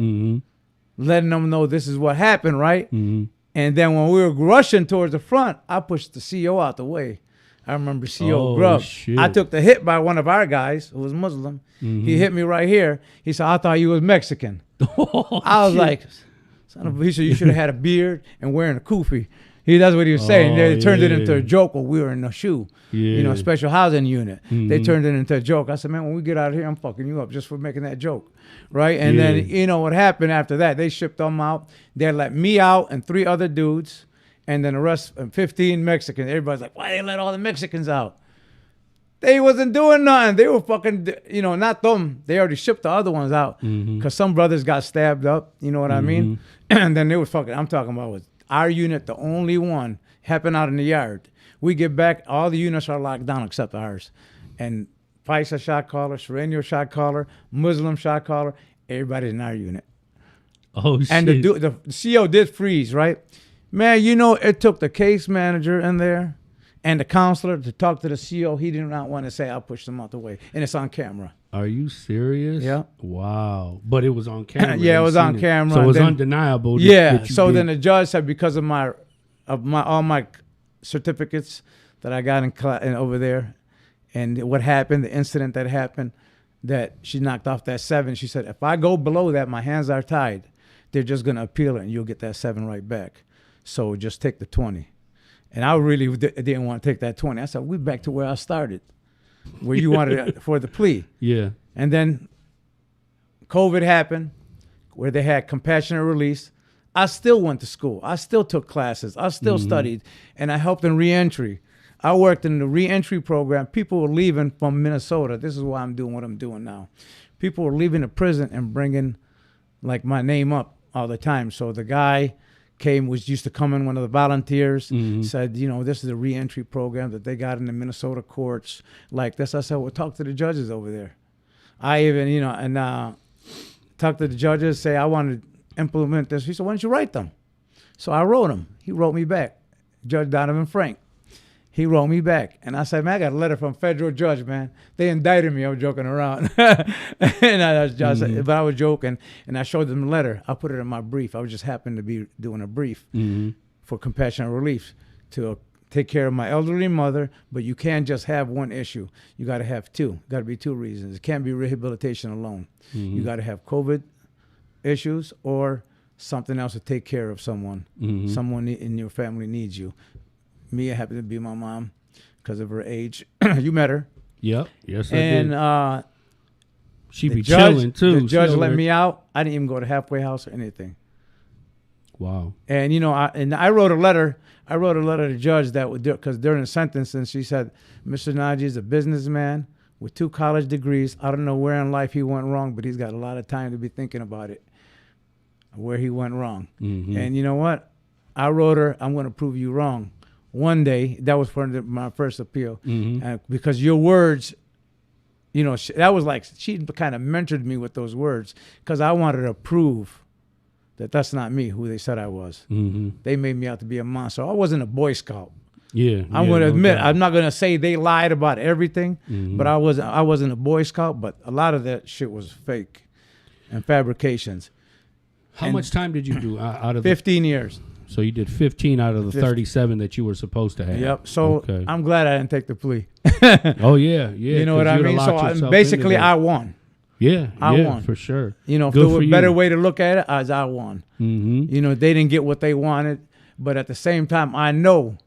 Letting them know this is what happened, right? And then when we were rushing towards the front, I pushed the CO out the way. I remember CO Grubb. Shit. I took the hit by one of our guys who was Muslim. He hit me right here. He said, I thought you was Mexican. I was like, he said, you should have had a beard and wearing a kufi. That's what he was saying. They turned it into a joke when we were in the shoe, special housing unit. They turned it into a joke. I said, man, when we get out of here, I'm fucking you up just for making that joke, right? And then, what happened after that? They shipped them out. They let me out and 3 other dudes, and then the rest, 15 Mexicans. Everybody's like, why they let all the Mexicans out? They wasn't doing nothing. They were fucking, not them. They already shipped the other ones out because some brothers got stabbed up. You know what I mean? And then they were fucking, I'm talking about was our unit, the only one, happened out in the yard. We get back, all the units are locked down except ours. And Paisa shot caller, Sureño shot caller, Muslim shot caller, everybody's in our unit. Oh, shit. And the CO did freeze, right? Man, it took the case manager in there and the counselor to talk to the CO. He did not want to say, I'll push them out the way. And it's on camera. Are you serious? Yeah. Wow. But it was on camera. Yeah, it was on camera. So it was undeniable. Then the judge said because of all my certificates that I got in over there and what happened, the incident that happened, that she knocked off that 7. She said, if I go below that, my hands are tied. They're just going to appeal it and you'll get that 7 right back. So just take the 20. And I really didn't want to take that 20. I said, we're back to where I started, where you wanted it for the plea. Yeah. And then COVID happened, where they had compassionate release. I still went to school. I still took classes. I still studied, and I helped in reentry. I worked in the reentry program. People were leaving from Minnesota. This is why I'm doing what I'm doing now. People were leaving the prison and bringing, my name up all the time. So the guy used to come in, one of the volunteers, said, this is a reentry program that they got in the Minnesota courts like this. I said, well, talk to the judges over there. I even, talk to the judges, say, I want to implement this. He said, why don't you write them? So I wrote them. He wrote me back. Judge Donovan Frank. He wrote me back. And I said, man, I got a letter from a federal judge, man. They indicted me. I was joking around. But I was joking. And I showed them the letter. I put it in my brief. I was just happened to be doing a brief for compassionate relief to take care of my elderly mother. But you can't just have one issue. You got to have two. Got to be two reasons. It can't be rehabilitation alone. You got to have COVID issues or something else to take care of someone. Someone in your family needs you. Me, I happen to be my mom because of her age. You met her. Yep. Yes, I did. And she be chilling, too. The judge let me out. I didn't even go to halfway house or anything. Wow. And, I wrote a letter. I wrote a letter to the judge because during the sentencing, she said, Mr. Nagi is a businessman with 2 college degrees. I don't know where in life he went wrong, but he's got a lot of time to be thinking about it, where he went wrong. And you know what? I wrote her, I'm going to prove you wrong. One day, that was for my first appeal, because your words, that was like, she kind of mentored me with those words because I wanted to prove that that's not me, who they said I was. They made me out to be a monster. I wasn't a Boy Scout. Yeah, I'm going to admit, I'm not going to say they lied about everything, but I wasn't a Boy Scout, but a lot of that shit was fake and fabrications. How much time did you do out of 15 years. So you did 15 out of the 37 that you were supposed to have. Yep. So I'm glad I didn't take the plea. Oh, yeah. You know what I mean? So basically, I won. Yeah. I won. For sure. If there was a better way to look at it, I won. They didn't get what they wanted. But at the same time, I know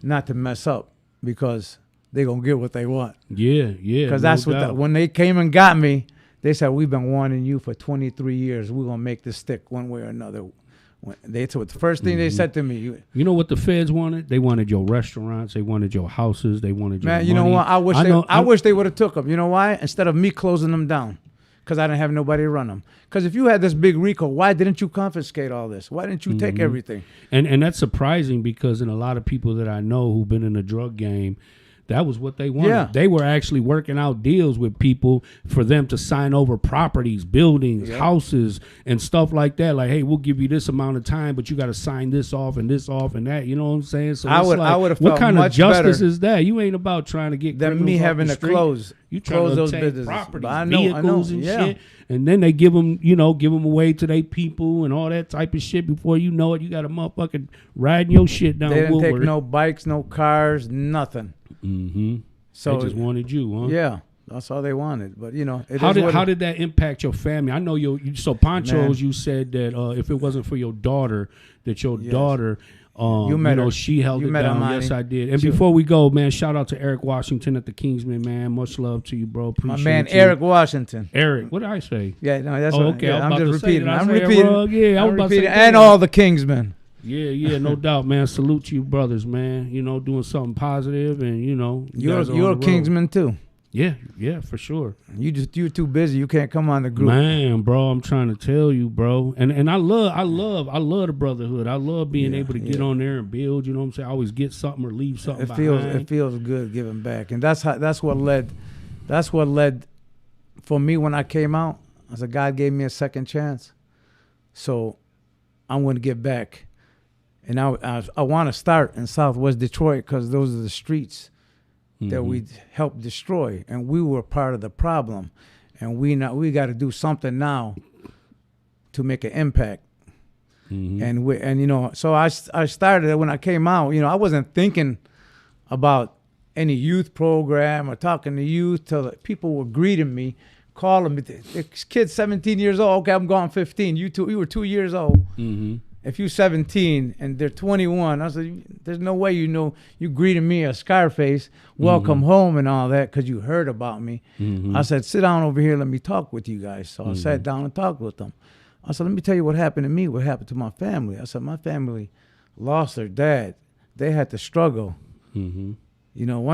not to mess up because they're going to get what they want. Yeah. Because that's what when they came and got me, they said, we've been wanting you for 23 years. We're going to make this stick one way or another. The first thing they said to me. You know what the feds wanted? They wanted your restaurants. They wanted your houses. They wanted your money. You know what? I wish they would have took them. You know why? Instead of me closing them down. Because I didn't have nobody to run them. Because if you had this big RICO, why didn't you confiscate all this? Why didn't you take everything? And that's surprising because in a lot of people that I know who've been in the drug game, that was what they wanted. Yeah. They were actually working out deals with people for them to sign over properties, buildings, houses, and stuff like that. Like, hey, we'll give you this amount of time, but you got to sign this off and that. You know what I'm saying? So I would have felt what kind much of justice better is that? You ain't about trying to get than me having to close. You trying to those take businesses. properties, I know. vehicles, and shit, and then they give them away to their people and all that type of shit. Before you know it, you got a motherfucking riding your shit down. They didn't Woodward. take no bikes, no cars, nothing. So they just wanted you, huh? Yeah, that's all they wanted. But how did that impact your family? I know so Pancho's. You said that if it wasn't for your daughter, that your daughter. You met her. She held You it met her, down. Monty. Yes, I did. And before we go, man, shout out to Eric Washington at the Kingsman, man. Much love to you, bro. Appreciate my man you. Eric Washington. Eric, what did I say? Yeah, no, that's okay. Yeah, I'm just repeating. I'm repeating. Yeah, I was about to say and all the Kingsmen. Yeah, no doubt, man. Salute to you, brothers, man. Doing something positive, and you're a Kingsman too. Yeah, for sure. You're too busy. You can't come on the group. Man, bro, I'm trying to tell you, bro. And I love the brotherhood. I love being able to get on there and build. You know what I'm saying? I always get something or leave something behind. It feels good giving back, and that's what led for me when I came out. I said God gave me a second chance, so I'm going to give back. And I want to start in Southwest Detroit because those are the streets that we helped destroy, and we were part of the problem. And we got to do something now to make an impact. So I started when I came out. I wasn't thinking about any youth program or talking to youth till people were greeting me, calling me. This kid's 17 years old. Okay, I'm going 15. You were 2 years old. If you're 17 and they're 21, I said, there's no way you greeting me as Scarface, welcome home and all that because you heard about me. I said, sit down over here, let me talk with you guys. So I sat down and talked with them. I said, let me tell you what happened to me, what happened to my family. I said, my family lost their dad. They had to struggle. One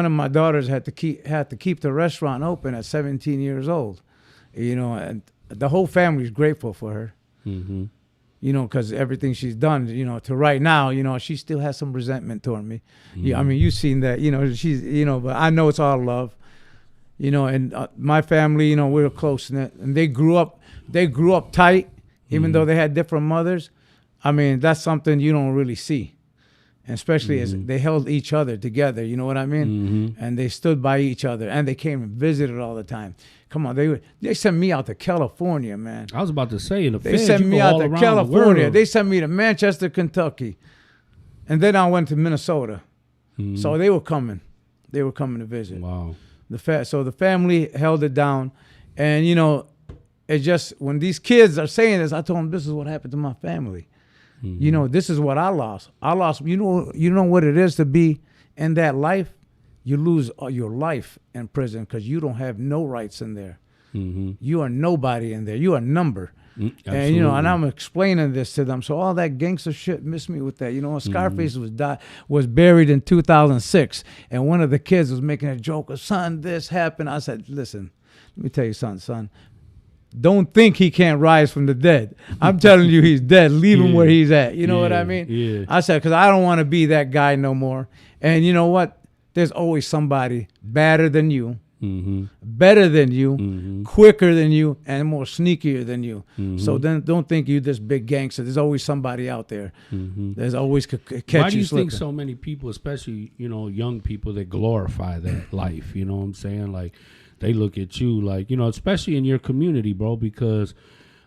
of my daughters had to keep the restaurant open at 17 years old. And the whole family's grateful for her. you know, because everything she's done, you know, to right now, you know, she still has some resentment toward me. Yeah, I mean, you've seen that, you know, she's, you know, but I know it's all love, you know, and my family, you know, we're close knit, and they grew up tight, even though they had different mothers. I mean, that's something you don't really see, and especially as they held each other together. You know what I mean? And they stood by each other, and they came and visited all the time. Come on, they sent me out to California, man. I was about to say, in the They Feds, sent you me go out all to around California. the They sent me to Manchester, Kentucky, and then I went to Minnesota. So they were coming. They were coming to visit. Wow. So the family held it down, and you know, it just when these kids are saying this, I told them this is what happened to my family. You know, this is what I lost. You know what it is to be in that life. You lose your life in prison because you don't have no rights in there. You are nobody in there. You are a number. And you know, and I'm explaining this to them. So all that gangster shit missed me with that. You know, Scarface was buried in 2006, and one of the kids was making a joke of, son, this happened. I said, listen, let me tell you something, son. Don't think he can't rise from the dead. I'm telling you, he's dead. Leave him where he's at. You know what I mean? Yeah. I said, because I don't want to be that guy no more. And you know what? There's always somebody badder than you, better than you, quicker than you, and more sneakier than you. So then don't think you this big gangster. There's always somebody out there. There's always catch you slipping. Why do you think so many people, especially, you know, young people, that glorify that life? You know what I'm saying? Like, they look at you like, you know, especially in your community, bro, because,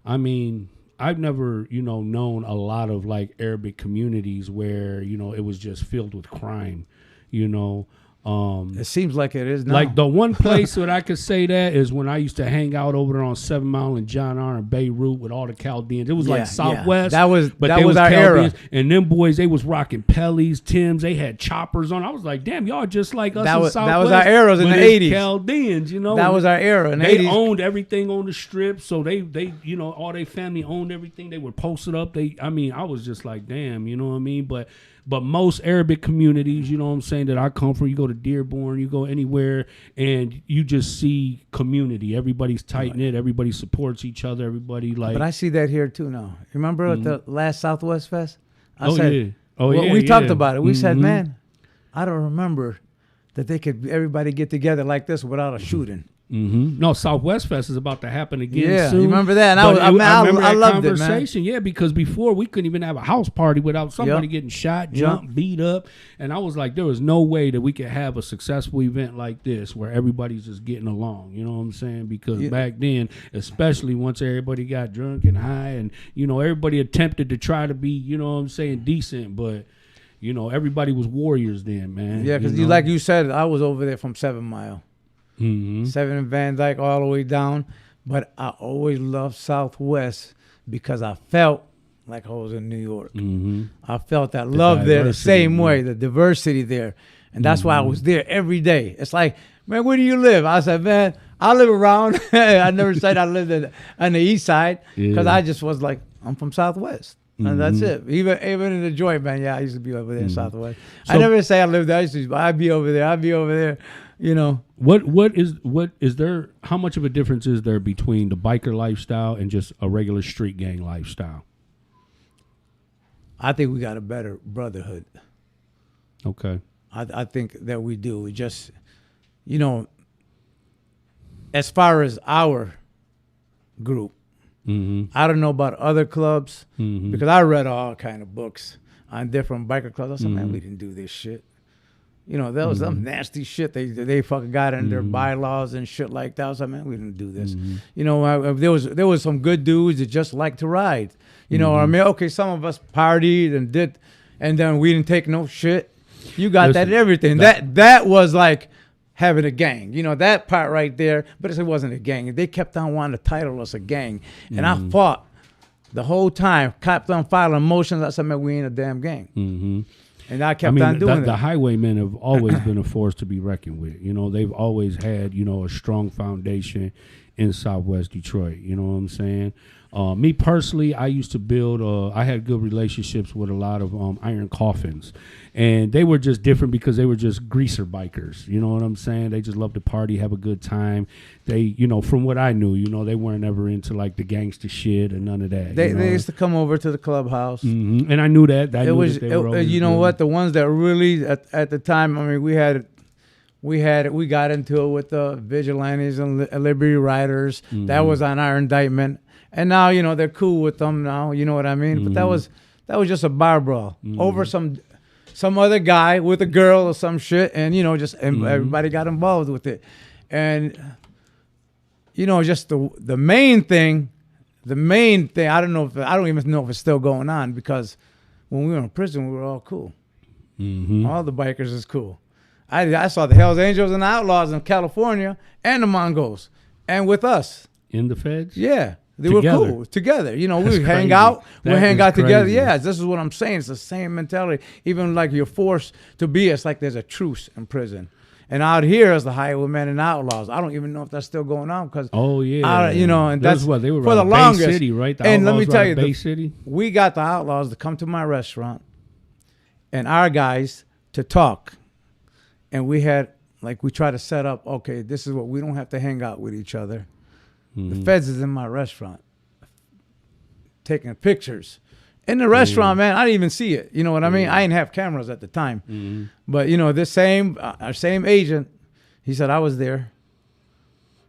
I mean, I've never, you know, known a lot of, like, Arabic communities where, you know, it was just filled with crime, you know. It seems like it is now. Like, the one place that I could say that is when I used to hang out over there on 7 Mile and John R. and Beirut with all the Chaldeans. It was like Southwest. That was our Chaldeans, era. And them boys, they was rocking Pellies, Tims. They had choppers on. I was like, damn, y'all just like us in Southwest. That was our era in the 80s. Chaldeans, you know. That was our era in the They 80s. owned everything on the strip, so they you know, all their family owned everything. They were posted up. I was just like, damn, you know what I mean? But most Arabic communities, you know what I'm saying, that I come from, you go to Dearborn, you go anywhere, and you just see community. Everybody's tight-knit. Everybody supports each other. Everybody, like... But I see that here, too, now. Remember at the last Southwest Fest? We talked about it. We said, man, I don't remember that they could everybody get together like this without a shooting. No, Southwest Fest is about to happen again soon. You remember that? And I loved it, man. Yeah, because before we couldn't even have a house party without somebody getting shot, jumped, beat up. And I was like, there was no way that we could have a successful event like this where everybody's just getting along. You know what I'm saying? Because back then, especially once everybody got drunk and high and, you know, everybody attempted to try to be, you know what I'm saying, decent, but... You know, everybody was warriors then, man. Yeah, because like you said, I was over there from 7 Mile. 7 in Van Dyke all the way down. But I always loved Southwest because I felt like I was in New York. I felt that love there the same way, the diversity there. And that's why I was there every day. It's like, man, where do you live? I said, man, I live around. I never said I lived on the east side because I just was like, I'm from Southwest. And that's it. Even in the joint, man. Yeah, I used to be over there in Southwest. So, I never say I lived there. I'd be over there. You know. What is there? How much of a difference is there between the biker lifestyle and just a regular street gang lifestyle? I think we got a better brotherhood. Okay. I think that we do. We just, you know, as far as our group. I don't know about other clubs because I read all kind of books on different biker clubs. I said, man, we didn't do this shit. You know, there was some nasty shit they fucking got in their bylaws and shit like that. I was like, man, we didn't do this. You know, there was some good dudes that just like to ride. You know, I mean, okay, some of us partied and did, and then we didn't take no shit. You got that and everything. That was like having a gang, you know, that part right there, but it wasn't a gang. They kept on wanting to title us a gang. And I fought the whole time, kept on filing motions. I said, man, we ain't a damn gang. And I kept on doing that. The highwaymen have always been a force to be reckoned with. You know, they've always had, you know, a strong foundation in Southwest Detroit. You know what I'm saying? Me personally, I used to build. I had good relationships with a lot of iron coffins, and they were just different because they were just greaser bikers. You know what I'm saying? They just loved to party, have a good time. They, you know, from what I knew, you know, they weren't ever into like the gangster shit and none of that. They used to come over to the clubhouse, and I knew that. You know what? The ones that really at the time, I mean, we got into it with the vigilantes and Liberty Riders. That was on our indictment. And now, you know, they're cool with them now. You know what I mean? But that was just a bar brawl over some other guy with a girl or some shit. And, you know, just everybody got involved with it. And, you know, just the main thing, I don't even know if it's still going on, because when we were in prison, we were all cool. All the bikers is cool. I saw the Hells Angels and the Outlaws in California and the Mongols. And with us. In the feds? Yeah. They together. were cool together. You know, we hang crazy. out. We hang out together. Crazy. Yeah, this is what I'm saying. It's the same mentality. Even like you're forced to be, it's like there's a truce in prison. And out here is the Highwaymen and Outlaws. I don't even know if that's still going on, because you know, and that's what they were for the Bay longest. City, right? The And let me Outlaws tell were you, Bay City. we got the Outlaws to come to my restaurant and our guys to talk, and we try to set up. Okay, this is what we don't have to hang out with each other. The feds is in my restaurant, taking pictures. In the restaurant, man, I didn't even see it. You know what I mean? I didn't have cameras at the time. But, you know, our same agent, he said I was there.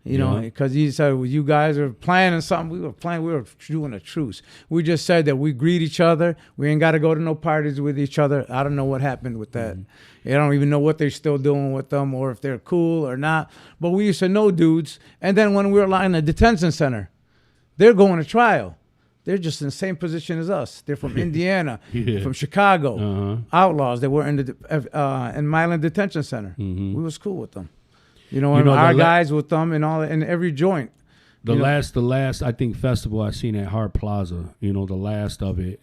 You know, because he said, well, you guys are planning something. We were doing a truce. We just said that we greet each other. We ain't got to go to no parties with each other. I don't know what happened with that. I don't even know what they're still doing with them, or if they're cool or not. But we used to know dudes. And then when we were in the detention center, they're going to trial. They're just in the same position as us. They're from Indiana, from Chicago, outlaws. They were in the in Milan Detention Center. We was cool with them. You know our guys with them and all in every joint. The last I think festival I seen at Hart Plaza, you know, the last of it,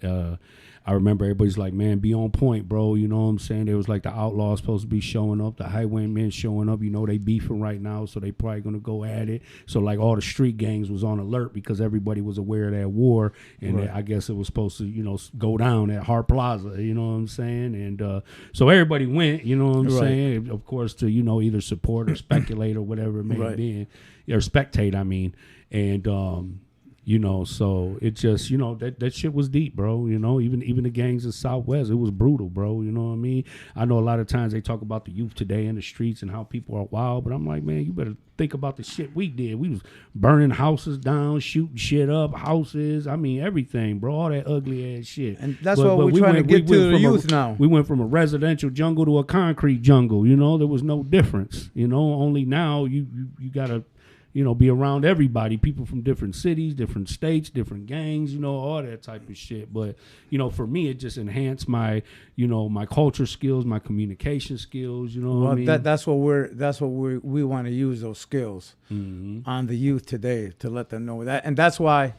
I remember everybody's like, man, be on point, bro. You know what I'm saying? There was like the Outlaws supposed to be showing up, the Highwaymen showing up. You know, they beefing right now, so they probably going to go at it. So like all the street gangs was on alert because everybody was aware of that war. And I guess it was supposed to, you know, go down at Hart Plaza. You know what I'm saying? And so everybody went, you know what I'm saying? Of course, to, you know, either support or speculate or whatever it may be. Or spectate, I mean. And, you know, so it just, you know, that shit was deep, bro. You know, even the gangs in Southwest, it was brutal, bro. You know what I mean? I know a lot of times they talk about the youth today in the streets and how people are wild, but I'm like, man, you better think about the shit we did. We was burning houses down, shooting shit up, houses. I mean, everything, bro. All that ugly ass shit. And that's what we're trying to get to the youth now. We went from a residential jungle to a concrete jungle. You know, there was no difference. You know, only now you gotta, you know, be around everybody, people from different cities, different states, different gangs, you know, all that type of shit. But, you know, for me, it just enhanced my, you know, my culture skills, my communication skills, you know what I mean? That's what we want to use those skills on the youth today, to let them know that. And that's why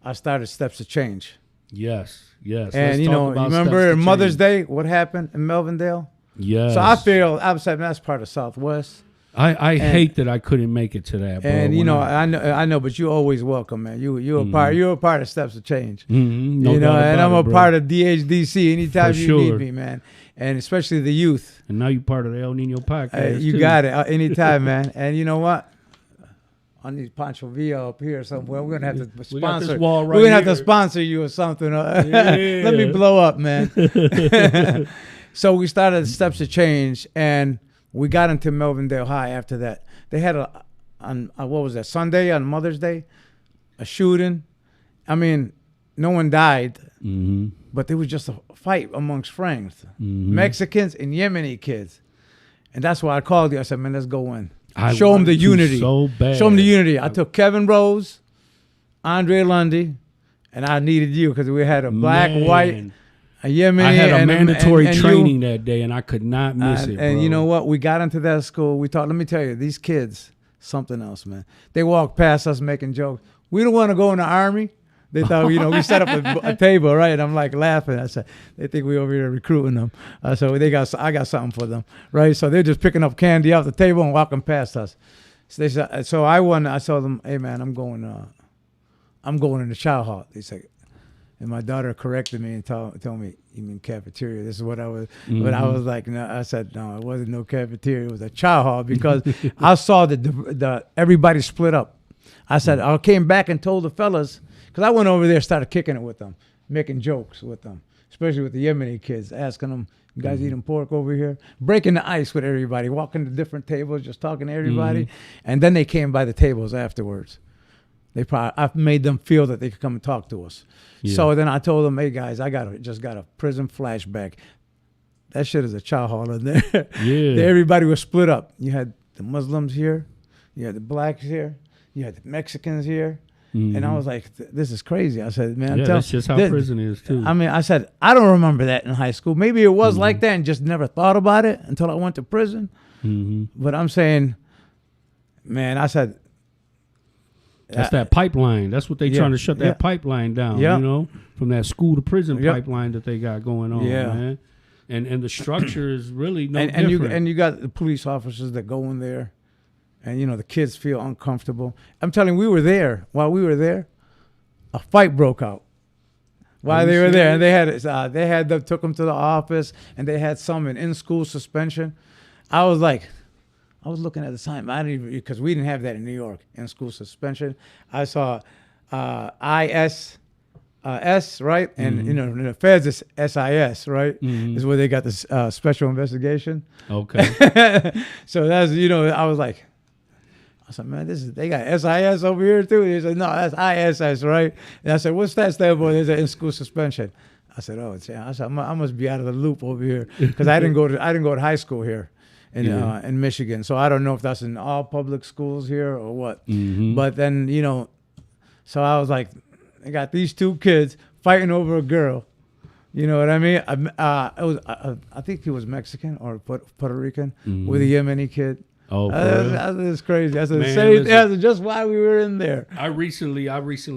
I started Steps to Change. Yes. And, you know, remember Mother's Day, what happened in Melvindale? Yes. So I feel, I'm saying that's part of Southwest. I hate that I couldn't make it to that, bro. And you know, I know, but you're always welcome, man. You're a part of Steps to Change. No you know, and I'm a bro. part of DHDC anytime For you sure. need me, man. And especially the youth. And now you're part of the El Nino podcast. You too. got it anytime, man. And you know what? I need Pancho Villa up here somewhere. We're gonna have to sponsor. We got this wall right We're gonna have here. to sponsor you or something. Yeah. Let me blow up, man. So we started Steps to Change, and we got into Melvindale High after that. They had on what was that, Sunday, on Mother's Day, a shooting. I mean, no one died, but there was just a fight amongst friends, Mexicans and Yemeni kids. And that's why I called you. I said, man, let's go in. Show them the unity. So bad. Show them the unity. I took Kevin Rose, Andre Lundy, and I needed you because we had a black, white, a Yemeni. I had a mandatory and training that day, and I could not miss it, bro. And you know what? We got into that school. We thought, let me tell you, these kids, something else, man. They walked past us making jokes. We don't want to go in the Army. They thought, you know, we set up a table, right? I'm like laughing. I said, they think we over here recruiting them. So I got something for them, right? So they're just picking up candy off the table and walking past us. So they said, so I won. I told them, hey man, I'm going in the chow hall. They said, and my daughter corrected me and told me, you mean cafeteria? This is what I was. But I was like, no. I said, no, it wasn't no cafeteria. It was a chow hall because I saw the everybody split up. I said, I came back and told the fellas, because I went over there, started kicking it with them, making jokes with them, especially with the Yemeni kids, asking them, you guys eating pork over here? Breaking the ice with everybody, walking to different tables, just talking to everybody. And then they came by the tables afterwards. I made them feel that they could come and talk to us. Yeah. So then I told them, hey guys, I just got a prison flashback. That shit is a chow hall in there. Yeah. Everybody was split up. You had the Muslims here, you had the blacks here, you had the Mexicans here. And I was like, this is crazy. I said, man, that's just how prison is too. I mean, I said, I don't remember that in high school. Maybe it was like that and just never thought about it until I went to prison. But I'm saying, man, I said, that's that pipeline. That's what they trying to shut that pipeline down, you know, from that school to prison pipeline that they got going on, man. And the structure is really no different. And you got the police officers that go in there. And, you know, the kids feel uncomfortable. I'm telling you, while we were there, a fight broke out. While they were there. And they took them to the office, and they had some in school suspension. I was looking at the time. Because we didn't have that in New York, in school suspension. I saw IS, right? And, you know, the feds is SIS, right? Is where they got this special investigation. Okay. So that's, you know, I was like, I said, man, they got SIS over here too. He said, no, that's ISS, right? And I said, what's that stand for? They said, in school suspension. I said, oh, I said, I must be out of the loop over here because I didn't go to high school here in Michigan, so I don't know if that's in all public schools here or what. But then, you know, so I was like, I got these two kids fighting over a girl. You know what I mean? I think he was Mexican or Puerto Rican with a Yemeni kid. Oh, that's crazy. That's just why we were in there. I recently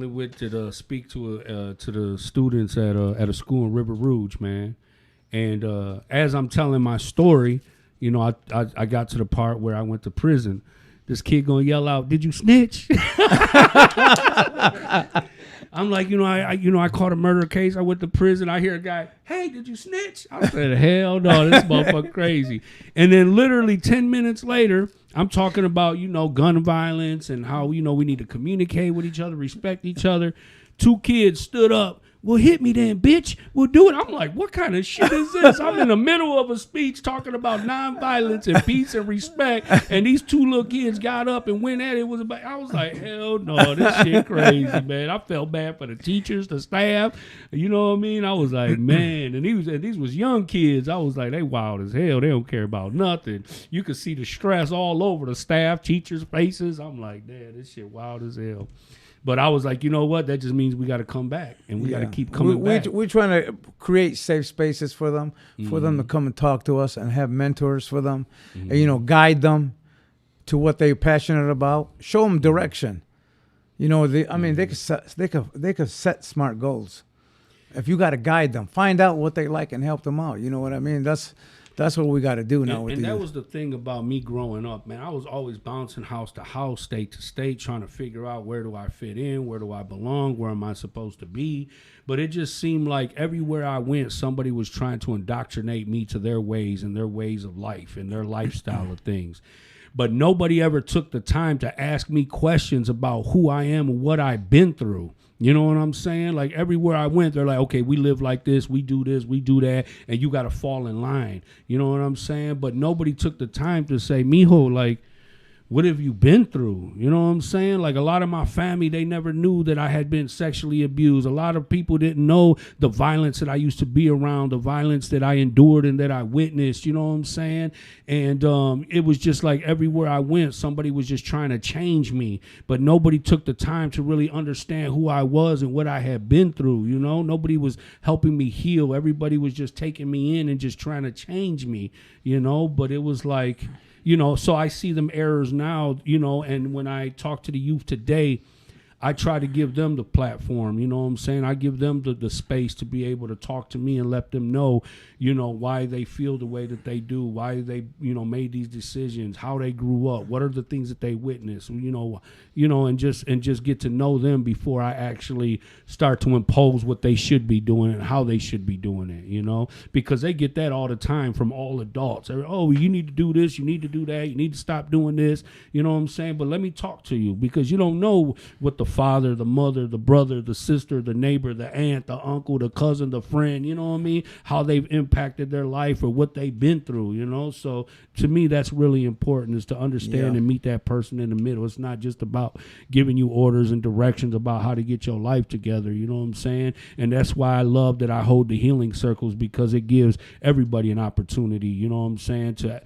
went to speak to the students at a school in River Rouge, man. And as I'm telling my story, you know, I got to the part where I went to prison. This kid gonna yell out, "Did you snitch?" I'm like, I caught a murder case. I went to prison. I hear a guy, "Hey, did you snitch?" I said, "Hell no, this motherfucker crazy." And then literally 10 minutes later, I'm talking about, you know, gun violence and how, you know, we need to communicate with each other, respect each other. Two kids stood up. "Well, hit me then, bitch. We'll do it." I'm like, what kind of shit is this? I'm in the middle of a speech talking about nonviolence and peace and respect, and these two little kids got up and went at it. I was like, hell no, this shit crazy, man. I felt bad for the teachers, the staff. You know what I mean? I was like, man, and these was young kids. I was like, they wild as hell. They don't care about nothing. You could see the stress all over the staff, teachers' faces. I'm like, damn, this shit wild as hell. But I was like, you know what? That just means we got to come back, and we got to keep coming back. We're trying to create safe spaces for them to come and talk to us and have mentors for them, and, you know, guide them to what they're passionate about. Show them direction. You know, they could set smart goals. If you got to guide them, find out what they like and help them out. You know what I mean? That's what we got to do now. And that was the thing about me growing up, man. I was always bouncing house to house, state to state, trying to figure out where do I fit in, where do I belong, where am I supposed to be. But it just seemed like everywhere I went, somebody was trying to indoctrinate me to their ways and their ways of life and their lifestyle of things. But nobody ever took the time to ask me questions about who I am and what I've been through. You know what I'm saying? Like everywhere I went, they're like, okay, we live like this, we do that, and you got to fall in line. You know what I'm saying? But nobody took the time to say, mijo, like, what have you been through? You know what I'm saying? Like a lot of my family, they never knew that I had been sexually abused. A lot of people didn't know the violence that I used to be around, the violence that I endured and that I witnessed. You know what I'm saying? And it was just like everywhere I went, somebody was just trying to change me. But nobody took the time to really understand who I was and what I had been through. You know, nobody was helping me heal. Everybody was just taking me in and just trying to change me, you know, but it was like... You know, so I see them errors now, you know, and when I talk to the youth today, I try to give them the platform, you know what I'm saying? I give them the space to be able to talk to me and let them know, you know, why they feel the way that they do, why they, you know, made these decisions, how they grew up, what are the things that they witnessed, you know, and just get to know them before I actually start to impose what they should be doing and how they should be doing it, you know, because they get that all the time from all adults. Oh, you need to do this, you need to do that, you need to stop doing this, you know what I'm saying? But let me talk to you, because you don't know what the father, the mother, the brother, the sister, the neighbor, the aunt, the uncle, the cousin, the friend, you know what I mean? How they've impacted their life or what they've been through, you know? So to me, that's really important, is to understand and meet that person in the middle. It's not just about giving you orders and directions about how to get your life together, you know what I'm saying? And that's why I love that I hold the healing circles, because it gives everybody an opportunity, you know what I'm saying, to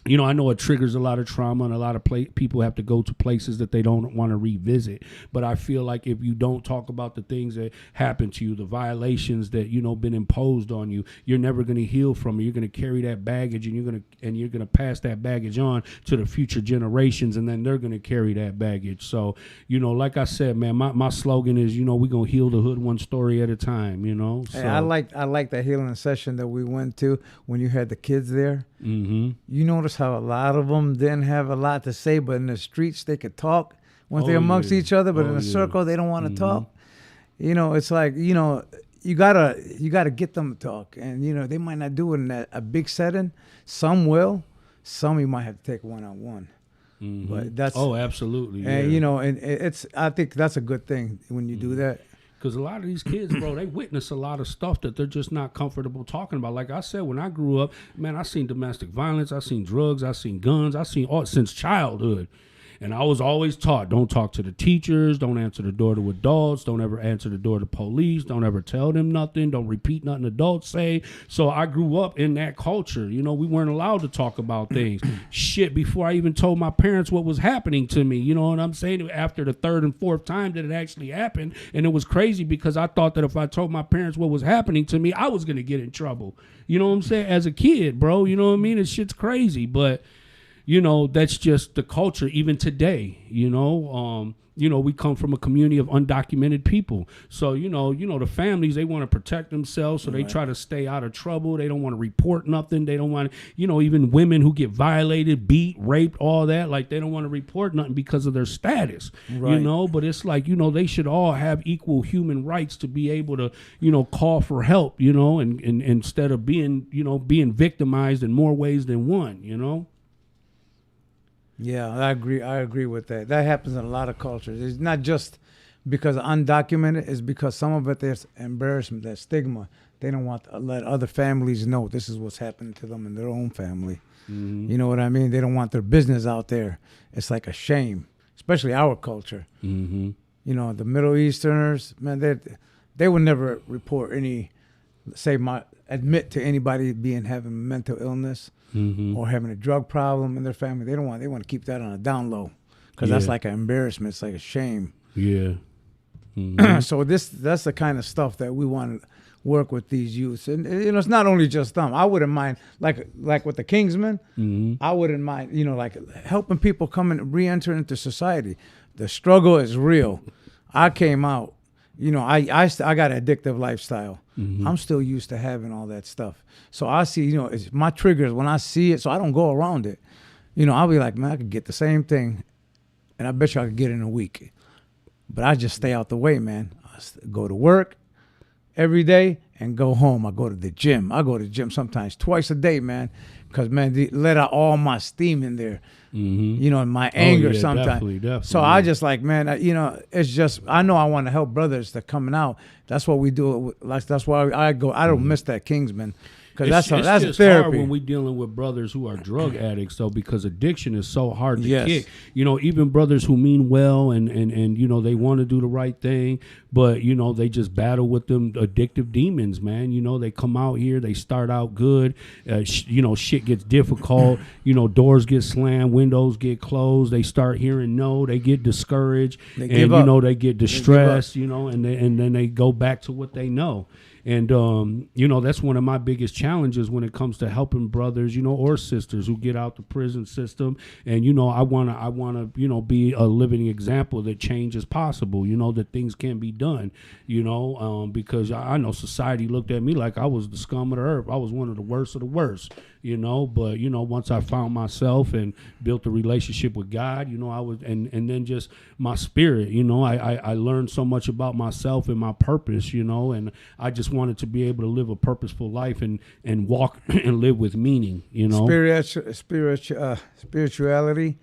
you know, I know it triggers a lot of trauma, and a lot of people have to go to places that they don't want to revisit. But I feel like if you don't talk about the things that happened to you, the violations that, you know, been imposed on you, you're never going to heal from it. You're going to carry that baggage, and you're going to pass that baggage on to the future generations, and then they're going to carry that baggage. So, you know, like I said, man, my slogan is, you know, we're going to heal the hood one story at a time, you know. So, hey, I like that healing session that we went to when you had the kids there. Mm-hmm. You notice how a lot of them didn't have a lot to say, but in the streets they could talk once they're amongst each other, but in a circle they don't want to talk. You know, it's like, you know, you gotta get them to talk, and you know they might not do it in a big setting. Some will, some you might have to take one-on-one. But that's absolutely, and you know, and I think that's a good thing when you do that. Because a lot of these kids, bro, they witness a lot of stuff that they're just not comfortable talking about. Like I said, when I grew up, man, I seen domestic violence, I seen drugs, I seen guns, I seen all since childhood. And I was always taught, don't talk to the teachers, don't answer the door to adults, don't ever answer the door to police, don't ever tell them nothing, don't repeat nothing adults say. So I grew up in that culture. You know, we weren't allowed to talk about things. Shit, before I even told my parents what was happening to me, you know what I'm saying? After the third and fourth time that it actually happened. And it was crazy because I thought that if I told my parents what was happening to me, I was going to get in trouble. You know what I'm saying? As a kid, bro, you know what I mean? This shit's crazy, but you know, that's just the culture even today, you know. We come from a community of undocumented people. So, you know, the families, they want to protect themselves. So they try to stay out of trouble. They don't want to report nothing. They don't want to, you know, even women who get violated, beat, raped, all that, like they don't want to report nothing because of their status, you know. But it's like, you know, they should all have equal human rights to be able to, you know, call for help, you know, and instead of being victimized in more ways than one, you know. Yeah, I agree with that. That happens in a lot of cultures. It's not just because undocumented, it's because some of it there's embarrassment, there's stigma. They don't want to let other families know this is what's happening to them in their own family. Mm-hmm. You know what I mean? They don't want their business out there. It's like a shame, especially our culture. Mm-hmm. You know, the Middle Easterners, man, they would never report admit to anybody having mental illness. Mm-hmm. Or having a drug problem in their family. They want to keep that on a down low because that's like an embarrassment. It's like a shame. Yeah. Mm-hmm. So that's the kind of stuff that we want to work with these youths. And you know, it's not only just them. I wouldn't mind like with the Kingsmen. Mm-hmm. I wouldn't mind, you know, like helping people come and re-enter into society. The struggle is real. I came out. You know, I got an addictive lifestyle. Mm-hmm. I'm still used to having all that stuff. So I see, you know, it's my triggers when I see it, so I don't go around it. You know, I'll be like, man, I could get the same thing, and I bet you I could get it in a week. But I just stay out the way, man. I go to work every day and go home. I go to the gym. I go to the gym sometimes twice a day, man, because, man, they let out all my steam in there. Mm-hmm. You know, and my anger sometimes. Definitely, so I just like, man, you know, it's just, I know I want to help brothers that coming out. That's what we do. Like, that's why I go. I don't miss that Kingsman. Because that's just therapy. Hard when we're dealing with brothers who are drug addicts, though, because addiction is so hard to kick. You know, even brothers who mean well and you know, they want to do the right thing, but, you know, they just battle with them addictive demons, man. You know, they come out here, they start out good. You know, shit gets difficult. You know, doors get slammed, windows get closed. They start hearing no. They get discouraged. They give up. You know, they get distressed, you know, and then they go back to what they know. And, you know, that's one of my biggest challenges when it comes to helping brothers, or sisters who get out the prison system. And, I want to, be a living example that change is possible, that things can be done, because I know society looked at me like I was the scum of the earth. I was one of the worst of the worst, but, once I found myself and built a relationship with God, I was, and then just my spirit, I learned so much about myself and my purpose, and I just wanted to be able to live a purposeful life and walk and live with meaning, Spirituality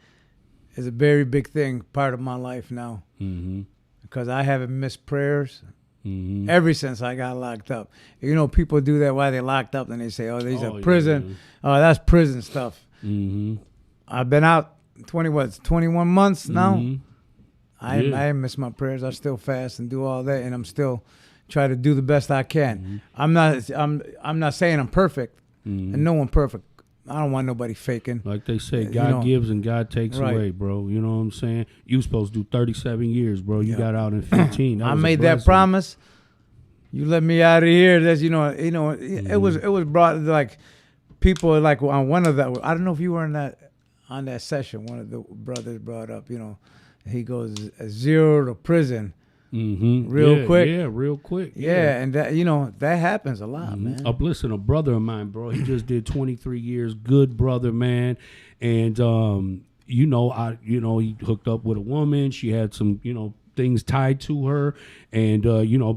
is a very big thing, part of my life now, because I haven't missed prayers ever since I got locked up. People do that while they're locked up, and they say, "Oh, these are prison. Oh, that's prison stuff." I've been out 21 months now. I haven't missed my prayers. I still fast and do all that, and I'm still try to do the best I can. I'm not saying I'm perfect, and no one perfect. I don't want nobody faking. Like they say, God gives and God takes away, bro. You know what I'm saying? You supposed to do 37 years, bro. You got out in 15. I made that promise. You let me out of here. That's it was brought like people like on one of that. I don't know if you were on that session. One of the brothers brought up. He goes 0 to prison. Real quick. Yeah, real quick. Yeah, and that that happens a lot, man. Listen, a brother of mine, bro, he just did 23 years. Good brother, man. And he hooked up with a woman. She had some, things tied to her, and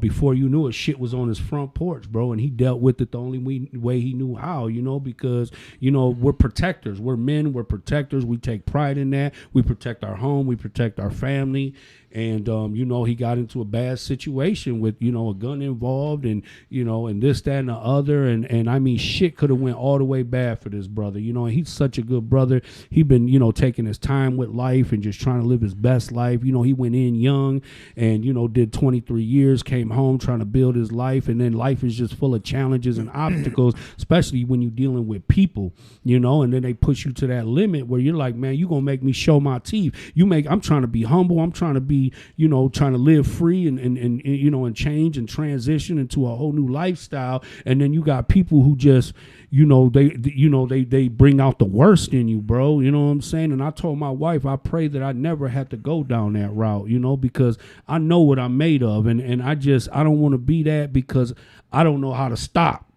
before you knew it, shit was on his front porch, bro, and he dealt with it the only way he knew how, because we're protectors, we're men, we're protectors, we take pride in that, we protect our home, we protect our family. And he got into a bad situation with a gun involved, and and this, that, and the other, and I mean, shit could have went all the way bad for this brother. And he's such a good brother. He been taking his time with life and just trying to live his best life. He went in young and did 23 years, came home trying to build his life, and then life is just full of challenges and obstacles, especially when you're dealing with people. And then they push you to that limit where you're like, man, you gonna make me show my teeth. I'm trying to be humble. I'm trying to be trying to live free and change and transition into a whole new lifestyle. And then you got people who just, they bring out the worst in you, bro. You know what I'm saying? And I told my wife, I pray that I never had to go down that route, because I know what I'm made of. And I don't want to be that, because I don't know how to stop.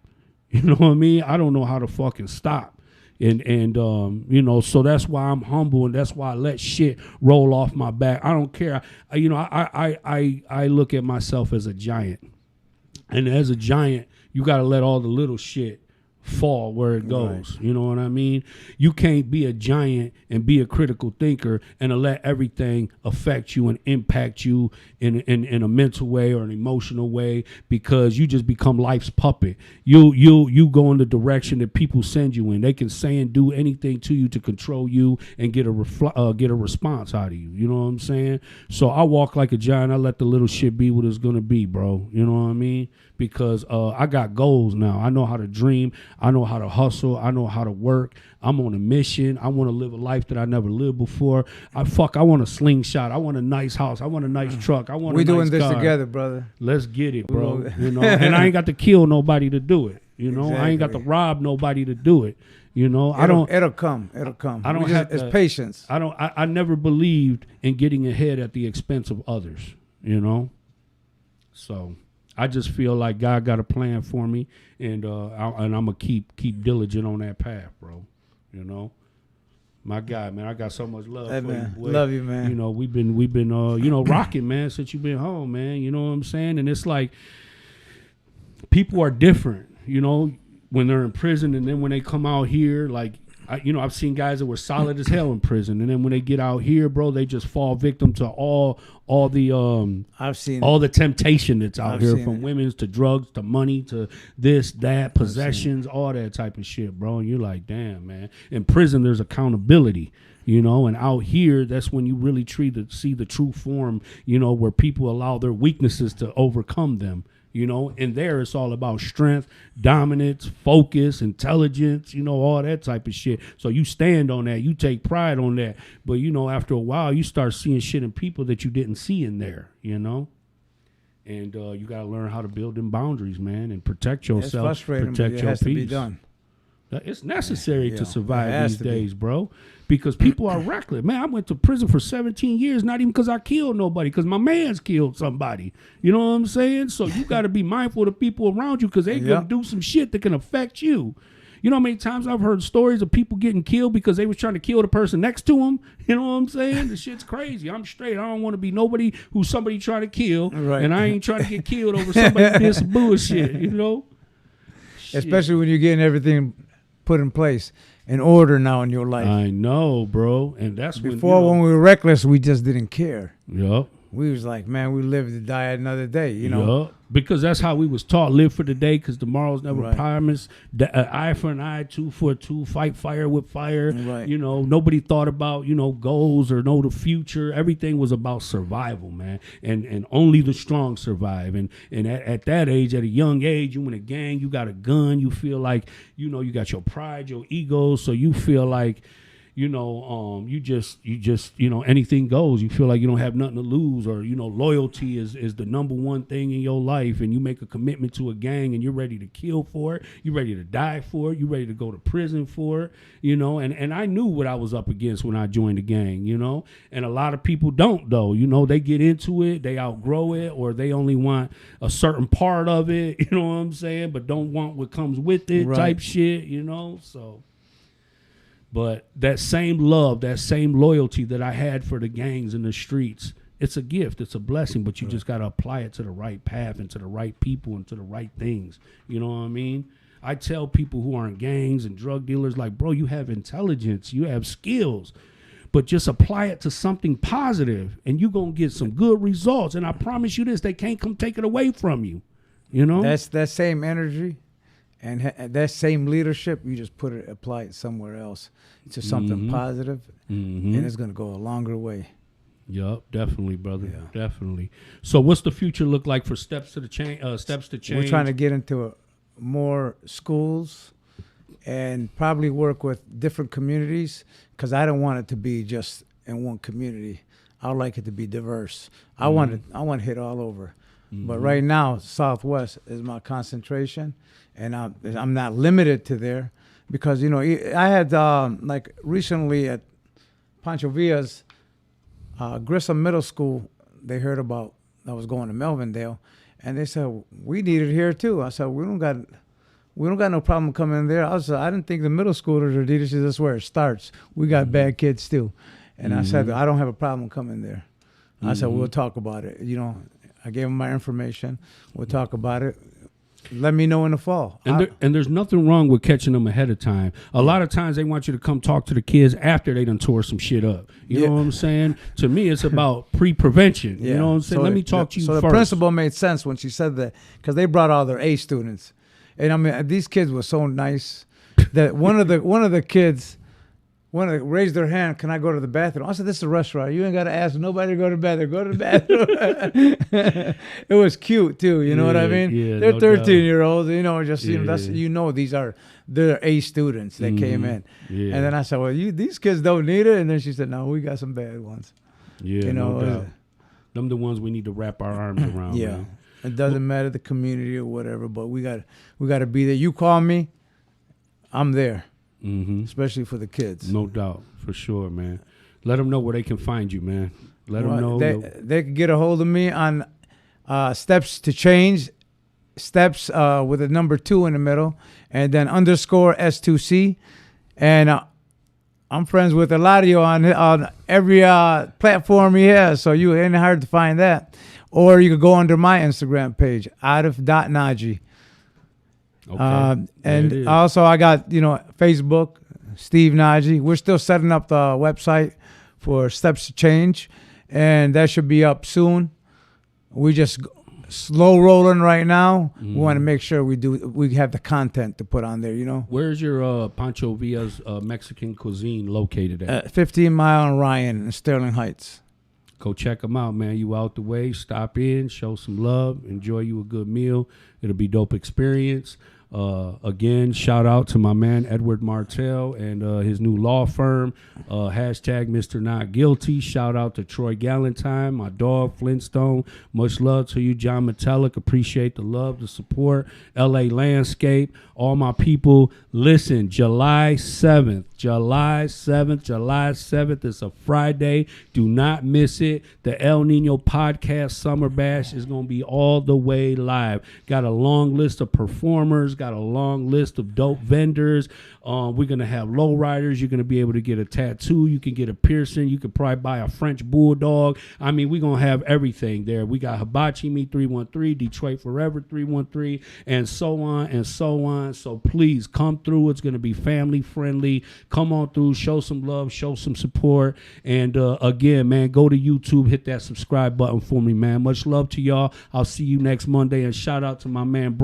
You know what I mean? I don't know how to fucking stop. And so that's why I'm humble, and that's why I let shit roll off my back. I don't care. I look at myself as a giant, and as a giant, you got to let all the little shit fall where it goes. Right. You know what I mean? You can't be a giant and be a critical thinker and let everything affect you and impact you in a mental way or an emotional way, because you just become life's puppet. You go in the direction that people send you in. They can say and do anything to you to control you and get a response out of you. You know what I'm saying? So I walk like a giant. I let the little shit be what it's gonna be, bro. You know what I mean? Because I got goals now. I know how to dream. I know how to hustle. I know how to work. I'm on a mission. I want to live a life that I never lived before. I want a slingshot. I want a nice house. I want a nice truck. I want a nice car. We're doing this together, brother. Let's get it, bro. And I ain't got to kill nobody to do it. Exactly. I ain't got to rob nobody to do it. It'll come. I don't have it's patience. I never believed in getting ahead at the expense of others, So I just feel like God got a plan for me, and I'm gonna keep diligent on that path, bro. My God, man, I got so much love for you, boy. Love you, man. We've been rocking, man, since you've been home, man. You know what I'm saying? And it's like people are different, when they're in prison, and then when they come out here, like. I've seen guys that were solid as hell in prison, and then when they get out here, bro, they just fall victim to all the all the temptation that's out here, from women's to drugs to money to this, that, possessions, all that type of shit, bro. And you're like, damn, man. In prison, there's accountability. And out here, that's when you really see the true form, where people allow their weaknesses to overcome them. And there it's all about strength, dominance, focus, intelligence, all that type of shit. So you stand on that, you take pride on that. But, after a while, you start seeing shit in people that you didn't see in there, And you got to learn how to build them boundaries, man, and protect yourself. It's frustrating, protect but it your has peace. to be done. It's necessary Yeah, to it survive has these to be. days, bro, because people are reckless. Man, I went to prison for 17 years, not even because I killed nobody, because my man's killed somebody. You know what I'm saying? So you got to be mindful of the people around you because they going to do some shit that can affect you. You know how many times I've heard stories of people getting killed because they was trying to kill the person next to them? You know what I'm saying? The shit's crazy. I'm straight. I don't want to be nobody who's somebody trying to kill, Right. and I ain't trying to get killed over somebody who did some bullshit, you know? Shit. Especially when you're getting everything put in place in order now in your life. I know, bro. And that's Before, when we were reckless, we just didn't care. Yup. We was like, man, we live to die another day, you know? Yup. Because that's how we was taught. Live for the day because tomorrow's never Right. promised. Eye for an eye, tooth for a tooth, fight fire with fire. Right. You know, nobody thought about, goals or know the future. Everything was about survival, man. And only the strong survive. And at that age, at a young age, you in a gang, you got a gun, you feel like, you got your pride, your ego. So you feel like, you just anything goes. You feel like you don't have nothing to lose, or loyalty is the number one thing in your life, and you make a commitment to a gang and you're ready to kill for it, you're ready to die for it, you're ready to go to prison for it, and I knew what I was up against when I joined the gang, and a lot of people don't though, they get into it, they outgrow it, or they only want a certain part of it, you know what I'm saying, but don't want what comes with it, type shit, so. But that same love, that same loyalty that I had for the gangs in the streets, it's a gift, it's a blessing, but you just got to apply it to the right path and to the right people and to the right things. You know what I mean? I tell people who are in gangs and drug dealers, like, bro, you have intelligence, you have skills, but just apply it to something positive and you're going to get some good results. And I promise you this, they can't come take it away from you. That's that same energy. And that same leadership, you just apply it somewhere else to something positive, and it's going to go a longer way. Yup, definitely, brother. Yeah. Definitely. So what's the future look like for steps to change? We're trying to get into more schools and probably work with different communities because I don't want it to be just in one community. I would like it to be diverse. I want to hit all over. But right now, Southwest is my concentration, and I'm not limited to there because, I had, like recently at Pancho Villa's, Grissom Middle School, they heard about I was going to Melvindale, and they said, we need it here too. I said, we don't got no problem coming there. I didn't think the middle schoolers are leaders. That's where it starts. We got bad kids too. And I said, I don't have a problem coming there. I said, we'll talk about it. I gave them my information. We'll talk about it. Let me know in the fall. And there's nothing wrong with catching them ahead of time. A lot of times they want you to come talk to the kids after they done tore some shit up. You know what I'm saying? To me, it's about pre-prevention. You know what I'm saying? Let me talk to you first. So the principal made sense when she said that because they brought all their A students. And I mean, these kids were so nice that one of the kids raised their hand, can I go to the bathroom? I said, this is a restaurant. You ain't got to ask nobody to go to the bathroom. Go to the bathroom. It was cute, too. You know what I mean? Yeah, they're no 13-year-olds. They're A students that came in. Yeah. And then I said, well, these kids don't need it. And then she said, no, we got some bad ones. Yeah, no doubt. Them the ones we need to wrap our arms around. Yeah. Man. It doesn't matter the community or whatever, but we got to be there. You call me, I'm there. Especially for the kids. No doubt, for sure, man. Let them know where they can find you, man. Let them know. They can get a hold of me on Steps to Change, Steps with a number 2 in the middle, and then _S2C. And I'm friends with Eladio on every platform he has, so you ain't hard to find that. Or you could go under my Instagram page, Arif.Nagi. Okay. And also I got, Facebook, Steve Nagi. We're still setting up the website for Steps to Change, and that should be up soon. We just slow rolling right now. We want to make sure we have the content to put on there, Where's your Pancho Villa's Mexican cuisine located at? 15 Mile and Ryan in Sterling Heights. Go check them out, man. You out the way, stop in, show some love, enjoy you a good meal. It'll be dope experience. Again, shout out to my man Edward Martell and his new law firm, hashtag Mr. Not Guilty. Shout out to Troy Galentine, my dog Flintstone. Much love to you, John Metallic. Appreciate the love, the support. LA Landscape, all my people. Listen, July 7th. It's a Friday. Do not miss it. The El Nino Podcast Summer Bash is going to be all the way live. Got a long list of performers, got a long list of dope vendors. We're going to have lowriders. You're going to be able to get a tattoo. You can get a piercing. You could probably buy a French bulldog. I mean, we're going to have everything there. We got Hibachi Me 313, Detroit Forever 313, and so on and so on. So please come through. It's going to be family friendly. Come on through. Show some love. Show some support. And again, man, go to YouTube. Hit that subscribe button for me, man. Much love to y'all. I'll see you next Monday. And shout out to my man, Brian.